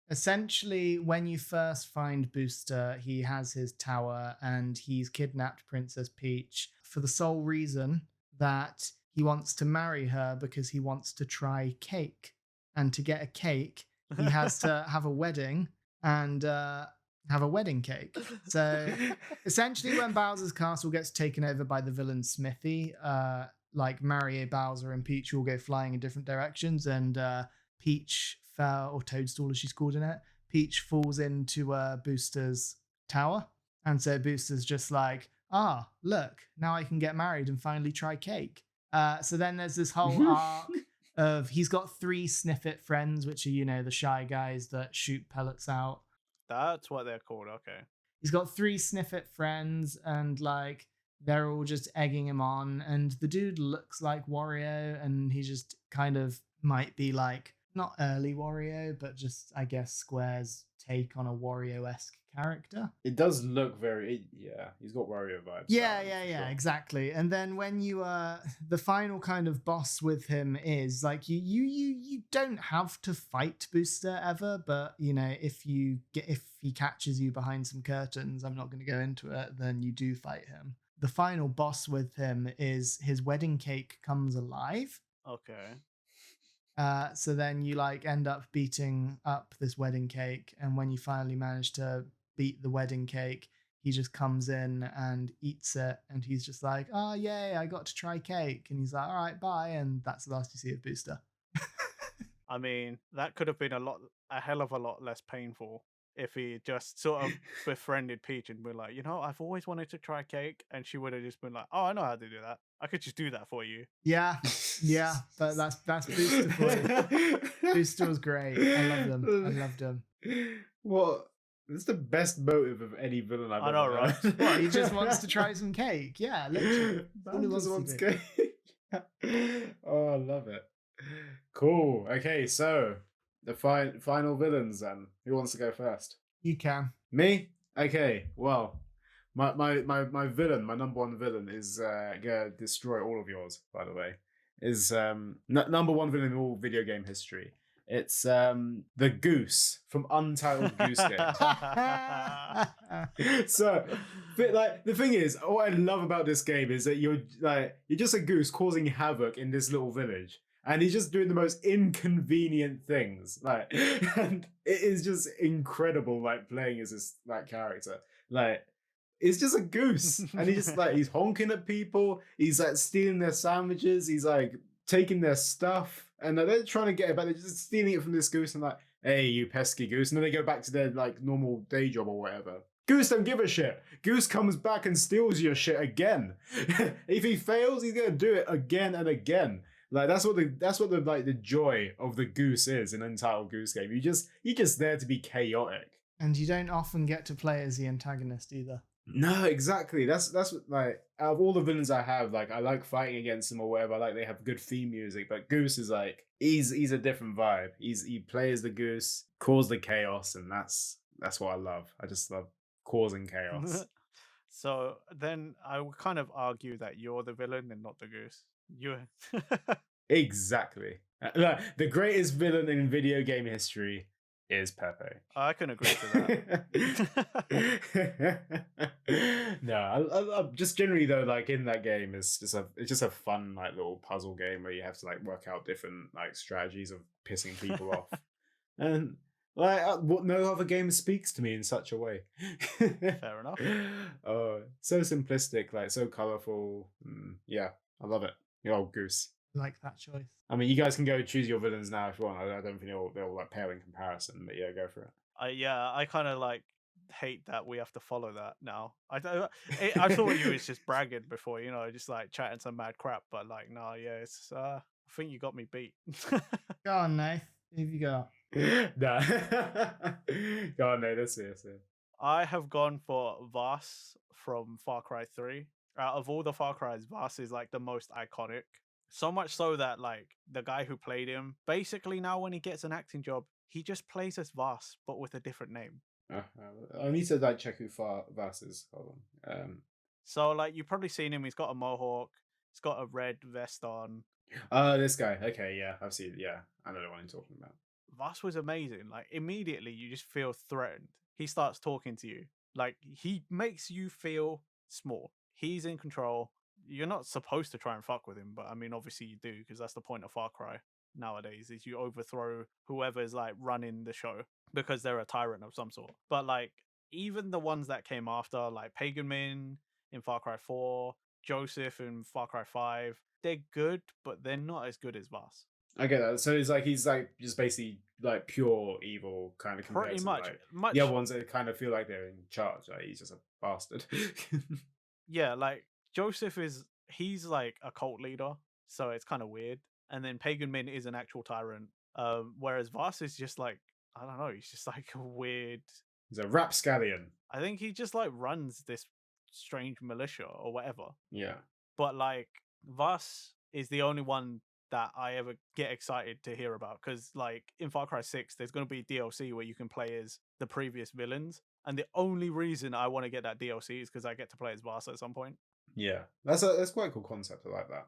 Essentially, when you first find Booster, he has his tower and he's kidnapped Princess Peach for the sole reason that he wants to marry her because he wants to try cake. And to get a cake, he has to have a wedding and have a wedding cake. So essentially, when Bowser's castle gets taken over by the villain Smithy, like Mario, Bowser, and Peach all go flying in different directions, and Peach fell, or Toadstool as she's called in it, Peach falls into Booster's tower. And so Booster's just like, look, now I can get married and finally try cake. So then there's this whole arc of he's got 3 Sniffit friends, which are, the shy guys that shoot pellets out. That's what they're called, okay. He's got 3 Sniffit friends, and like they're all just egging him on. And the dude looks like Wario, and he just kind of might be like, not early Wario, but just, I guess, Square's take on a Wario-esque character. It does look very, he's got Wario vibes. Yeah, exactly. And then when you the final kind of boss with him is like you don't have to fight Booster ever, but if he catches you behind some curtains, I'm not going to go into it, then you do fight him. The final boss with him is his wedding cake comes alive. Okay. So then you like end up beating up this wedding cake, and when you finally manage to beat the wedding cake, he just comes in and eats it, and he's just like, "Oh yay, I got to try cake," and he's like, "All right, bye," and that's the last you see of Booster. I mean, that could have been a hell of a lot less painful if he just sort of befriended Peach and been like, I've always wanted to try cake, and she would have just been like, "Oh, I know how to do that. I could just do that for you." Yeah, but that's Booster for you. Booster was great. I loved him. What? This is the best motive of any villain I've ever right? heard. What, he just wants to try some cake. Yeah, literally. He just wants cake. Oh, I love it. Cool. Okay, so the final villains then. Who wants to go first? You can. Me? Okay, well, my villain, my number one villain is gonna destroy all of yours, by the way. Is number one villain in all video game history. It's the Goose from Untitled Goose Game. So, but like the thing is, what I love about this game is that you're just a goose causing havoc in this little village, and he's just doing the most inconvenient things. Like, and it is just incredible. Like playing as this character, it's just a goose, and he's honking at people. He's like stealing their sandwiches. He's like taking their stuff. And they're trying to get it back. They're just stealing it from this goose and like, "Hey, you pesky goose." And then they go back to their like normal day job or whatever. Goose don't give a shit. Goose comes back and steals your shit again. If he fails, he's gonna do it again and again. Like that's what the joy of the goose is in Untitled Goose Game. You're just there to be chaotic. And you don't often get to play as the antagonist either. No, exactly. That's what, like, out of all the villains I have, like, I like fighting against them or whatever. Like, they have good theme music, but Goose is like, he's a different vibe. He plays the goose, cause the chaos, and that's what I love. I just love causing chaos. So then I would kind of argue that you're the villain and not the goose. Exactly. The greatest villain in video game history is Pepe. I can agree to that. No, I just generally though, like in that game, it's just a fun like little puzzle game where you have to like work out different like strategies of pissing people off, and like what no other game speaks to me in such a way. Fair enough. Oh, so simplistic, like so colorful. Yeah, I love it. Your old goose. Like that choice. I mean, you guys can go choose your villains now if you want. I don't think they'll like pale in comparison, but yeah, go for it. I kind of like hate that we have to follow that now. I thought you was just bragging before, just like chatting some mad crap, but like, no, yeah, it's I think you got me beat. Go on, Nath. Who have you got? Nah. Go on, Nath. Let's see. I have gone for Voss from Far Cry 3. Out of all the Far Cries, Voss is like the most iconic. So much so that like the guy who played him, basically now when he gets an acting job, he just plays as Voss, but with a different name. I need to like check who Voss is. Hold on. So like you've probably seen him. He's got a mohawk. He's got a red vest on. This guy. Okay, yeah, I've seen. Yeah, I know the one you're talking about. Voss was amazing. Like immediately you just feel threatened. He starts talking to you. Like he makes you feel small. He's in control. You're not supposed to try and fuck with him, but I mean, obviously you do because that's the point of Far Cry. nowadays is you overthrow whoever's like running the show because they're a tyrant of some sort. But like even the ones that came after, like Pagan Min in Far Cry 4, Joseph in Far Cry 5, they're good, but they're not as good as Voss. I get that. So it's like he's like just basically like pure evil kind of compared Pretty to much, like the other ones that kind of feel like they're in charge. Like he's just a bastard. yeah, like Joseph he's like a cult leader, so it's kind of weird. And then Pagan Min is an actual tyrant, whereas Voss is just like, I don't know, he's just like a weird. He's a rapscallion. I think he just like runs this strange militia or whatever. Yeah. But like Voss is the only one that I ever get excited to hear about, because like in Far Cry 6 there's going to be DLC where you can play as the previous villains, and the only reason I want to get that DLC is because I get to play as Voss at some point. Yeah, that's quite a cool concept. I like that.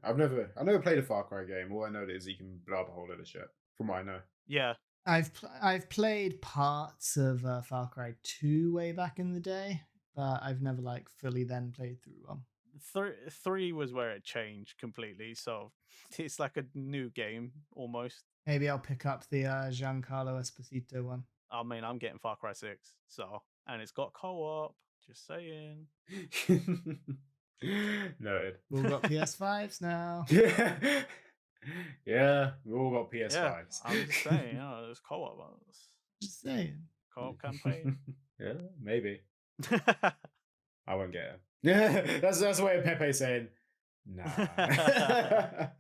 I've never played a Far Cry game. All I know is you can blow up a whole lot of shit, from what I know. Yeah, I've played parts of Far Cry 2 way back in the day, but I've never like fully then played through one. 3 was where it changed completely, so it's like a new game almost. Maybe I'll pick up the Giancarlo Esposito one. I mean, I'm getting Far Cry 6, so, and it's got co-op, just saying. Noted. We've all got PS5s now. Yeah, we all got PS5s. Yeah, I'm just saying, there's co-op. Just saying. Co-op campaign. Yeah, maybe. I won't get it. Yeah, that's the way Pepe saying, nah. Fair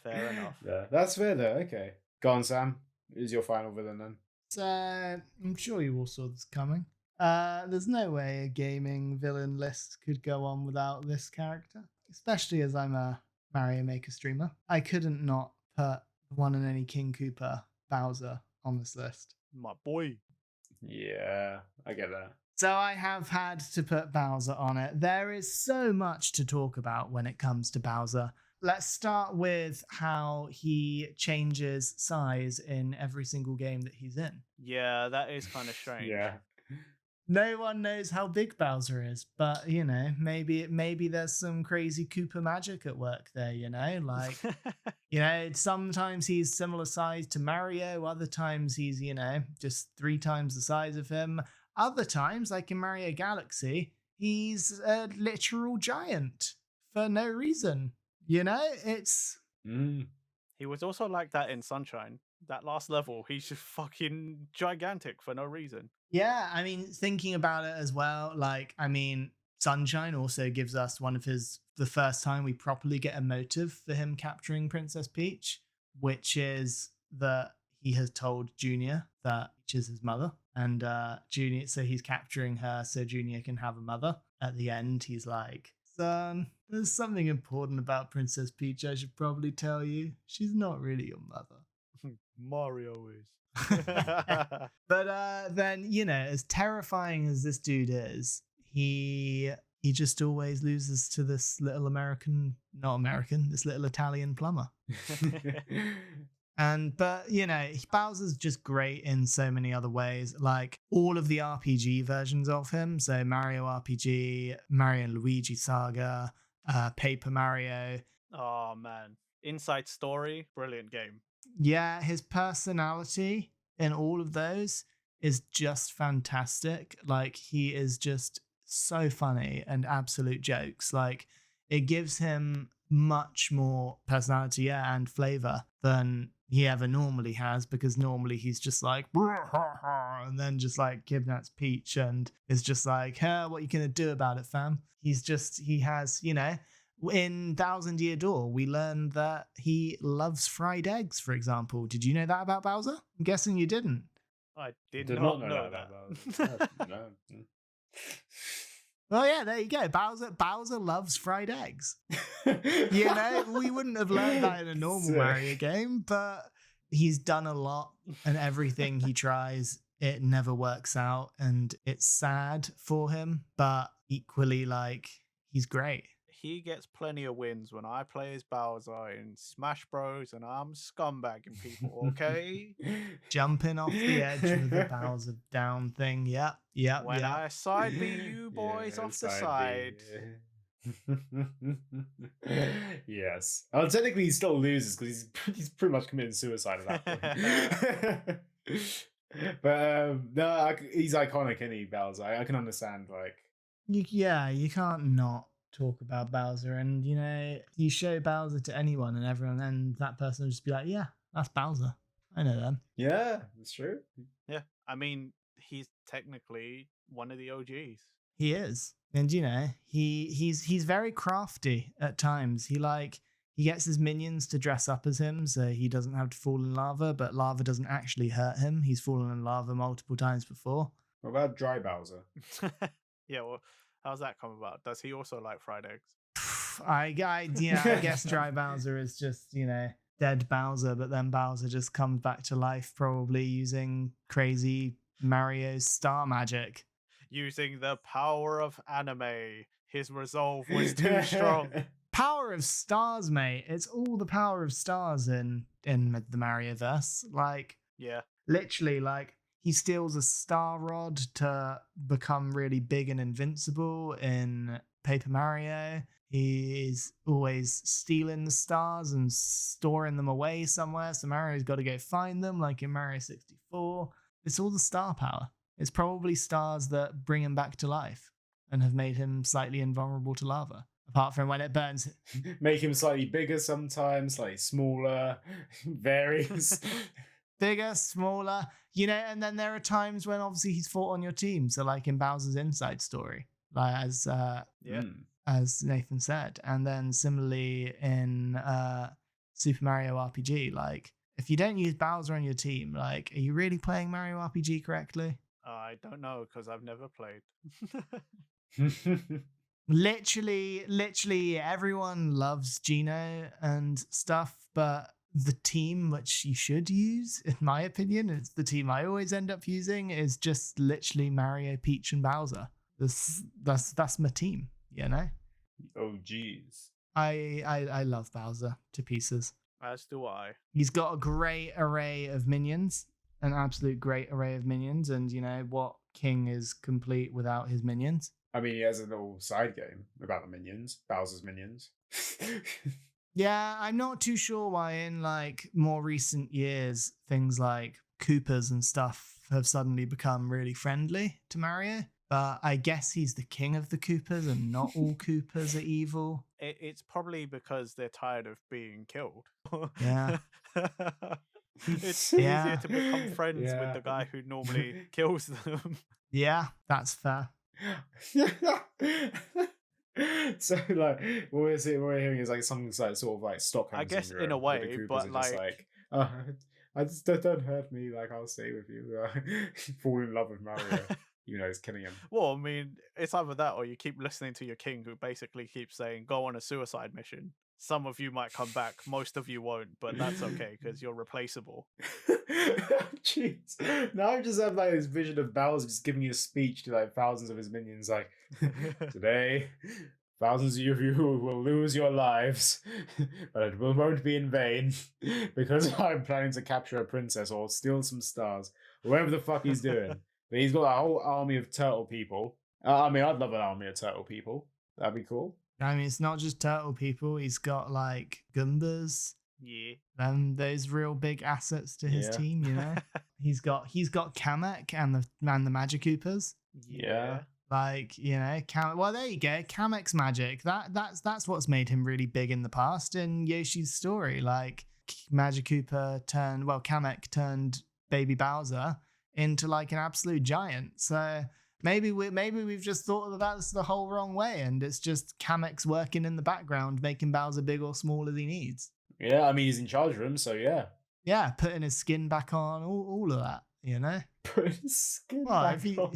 enough. Yeah, that's fair though. Okay. Go on, Sam. Who's your final villain then? So I'm sure you all saw this coming. There's no way a gaming villain list could go on without this character, especially as I'm a Mario Maker streamer. I couldn't not put the one and only King Koopa Bowser on this list. My boy. Yeah, I get that. So I have had to put Bowser on it. There is so much to talk about when it comes to Bowser. Let's start with how he changes size in every single game that he's in. Yeah, that is kind of strange. Yeah. No one knows how big Bowser is, but you know, maybe there's some crazy Koopa magic at work there, you know? Like, you know, sometimes he's similar size to Mario, other times he's, you know, just 3 times the size of him. Other times, like in Mario Galaxy, he's a literal giant for no reason. You know, it's... He was also like that in Sunshine. That last level, he's just fucking gigantic for no reason. Yeah, I mean, thinking about it as well, like, I mean, Sunshine also gives us the first time we properly get a motive for him capturing Princess Peach, which is that he has told Junior that Peach is his mother. And Junior, so he's capturing her so Junior can have a mother. At the end, he's like, son, there's something important about Princess Peach I should probably tell you. She's not really your mother. Mario is. But then, you know, as terrifying as this dude is, he just always loses to this little this little Italian plumber. But you know, Bowser's just great in so many other ways. Like all of the RPG versions of him, so Mario RPG, Mario and Luigi Saga, Paper Mario. Oh man, Inside Story, brilliant game. Yeah, his personality in all of those is just fantastic. Like he is just so funny and absolute jokes. Like it gives him much more personality and flavor than he ever normally has, because normally he's just like and then just like kidnaps Peach and is just like, hey, what are you gonna do about it, fam? He has, you know, in Thousand Year Door, we learned that he loves fried eggs, for example. Did you know that about Bowser? I'm guessing you didn't. I did not know that. No. Well, yeah, there you go. Bowser loves fried eggs. You know, we wouldn't have learned that in a normal Mario game, but he's done a lot, and everything he tries, it never works out, and it's sad for him, but equally, like, he's great. He gets plenty of wins when I play as Bowser in Smash Bros. And I'm scumbagging people, okay? Jumping off the edge with the Bowser down thing. Yep. When I side B you boys off the side. Yes. Well, technically, he still loses because he's pretty much committing suicide at that point. But no, he's iconic, isn't he, Bowser? I can understand, like. You can't not talk about Bowser, and you show Bowser to anyone and everyone, and that person will just be like, "Yeah, that's Bowser. I know them." Yeah, that's true. Yeah, I mean, he's technically one of the OGs. He is, and he's very crafty at times. He gets his minions to dress up as him, so he doesn't have to fall in lava. But lava doesn't actually hurt him. He's fallen in lava multiple times before. What about Dry Bowser? Yeah, well, how's that come about? Does he also like fried eggs? I guess Dry Bowser is just dead Bowser, but then Bowser just comes back to life, probably using crazy Mario star magic. Using the power of anime, his resolve was too strong. Power of stars, mate. It's all the power of stars in the Marioverse. Like, yeah, literally, like he steals a star rod to become really big and invincible in Paper Mario. He's always stealing the stars and storing them away somewhere, so Mario's got to go find them, like in Mario 64. It's all the star power. It's probably stars that bring him back to life and have made him slightly invulnerable to lava. Apart from when it burns. Make him slightly bigger sometimes, slightly smaller, varies. Bigger, smaller, and then there are times when obviously he's fought on your team. So like in Bowser's Inside Story, like as Nathan said. And then similarly in Super Mario RPG, like if you don't use Bowser on your team, like, are you really playing Mario RPG correctly? I don't know because I've never played. Literally, everyone loves Gino and stuff, but the team which you should use, in my opinion, it's the team I always end up using, is just literally Mario, Peach, and Bowser. That's my team, Oh, geez. I love Bowser to pieces. As do I. He's got a great array of minions, an absolute great array of minions, and what king is complete without his minions? I mean, he has a little side game about the minions, Bowser's minions. Yeah, I'm not too sure why in like more recent years, things like Koopas and stuff have suddenly become really friendly to Mario. But I guess he's the king of the Koopas and not all Koopas are evil. It's probably because they're tired of being killed. Yeah. It's easier to become friends with the guy who normally kills them. Yeah, that's fair. So like what we're hearing is like something like sort of like Stockholm I guess syndrome, in a way, but like I just don't hurt me, like I'll stay with you. Fall in love with Mario. He's killing him. Well, I mean, it's either that or you keep listening to your king who basically keeps saying, go on a suicide mission. Some of you might come back, most of you won't, but that's okay because you're replaceable. Jeez. Now I just have like this vision of Bowser just giving a speech to like thousands of his minions, like, today, thousands of you will lose your lives, but it won't be in vain, because I'm planning to capture a princess or steal some stars, whatever the fuck he's doing. But he's got a whole army of turtle people. I mean, I'd love an army of turtle people. That'd be cool. I mean, it's not just turtle people. He's got like Goombas. Yeah. Those real big assets to his team, He's got Kamek and the Magic Koopas. Yeah. Like, well, there you go. Kamek's magic. That's what's made him really big in the past in Yoshi's story. Like, Kamek turned baby Bowser into like an absolute giant. So maybe we've just thought that that's the whole wrong way, and it's just Kamek's working in the background, making Bowser big or small as he needs. Yeah, I mean he's in charge of him, so yeah. Yeah, putting his skin back on, all of that, Putting his skin back on.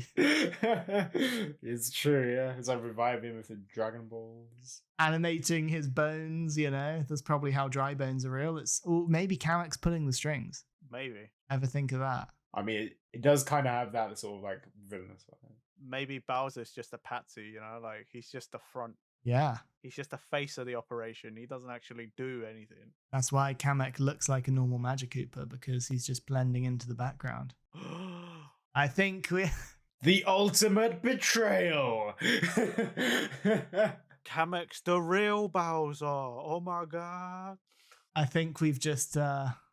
It's true, yeah. It's like reviving him with the Dragon Balls. Animating his bones, That's probably how dry bones are real. Maybe Kamek's pulling the strings. Maybe. Ever think of that? I mean, it does kind of have that sort of like villainous. Maybe Bowser's just a patsy, like he's just the front. Yeah. He's just the face of the operation. He doesn't actually do anything. That's why Kamek looks like a normal Magic Koopa, because he's just blending into the background. I think we... The ultimate betrayal! Kamek's the real Bowser. Oh my god. I think we've just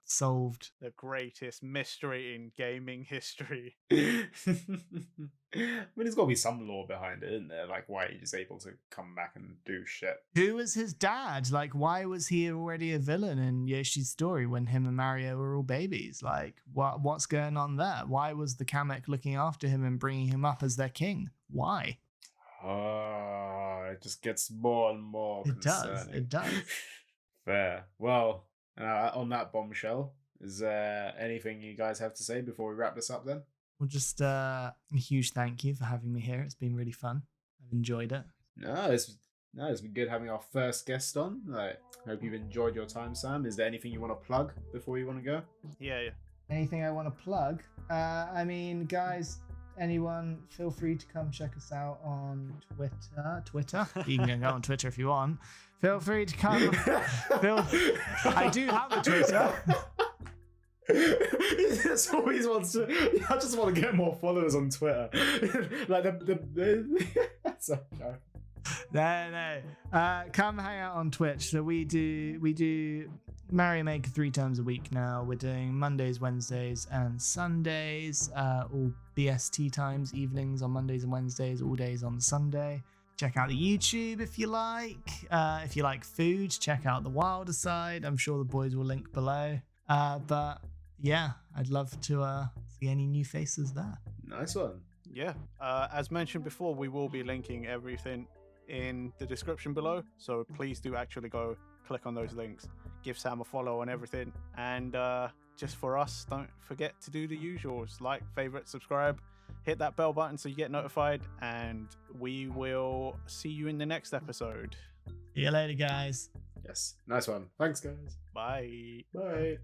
solved. The greatest mystery in gaming history. I mean, there's got to be some lore behind it, isn't there? Like, why he's just able to come back and do shit. Who was his dad? Like, why was he already a villain in Yoshi's story when him and Mario were all babies? Like, what's going on there? Why was the Kamek looking after him and bringing him up as their king? Why? It just gets more and more concerning. It does. Fair. Well, on that bombshell, is there anything you guys have to say before we wrap this up then? Well, just a huge thank you for having me here. It's been really fun. I've enjoyed it. No, it's been good having our first guest on. Like, hope you've enjoyed your time, Sam. Is there anything you want to plug before you want to go? Yeah. Anything I want to plug? I mean, guys, anyone, feel free to come check us out on Twitter. You can go on Twitter if you want. Feel free to come. I do have a Twitter. That's always wants to. I just want to get more followers on Twitter. Like that's a joke. No. Come hang out on Twitch. So we do Mario Maker 3 times a week now. We're doing Mondays, Wednesdays, and Sundays. All BST times, evenings on Mondays and Wednesdays, all days on Sunday. Check out the YouTube if you like. If you like food, check out the Wilder side. I'm sure the boys will link below. But yeah, I'd love to see any new faces there. Nice one. Yeah. As mentioned before, we will be linking everything in the description below. So please do actually go click on those links. Give Sam a follow on everything. And just for us, don't forget to do the usuals. Like, favorite, subscribe. Hit that bell button so you get notified. And we will see you in the next episode. See you later, guys. Yes. Nice one. Thanks, guys. Bye. Bye.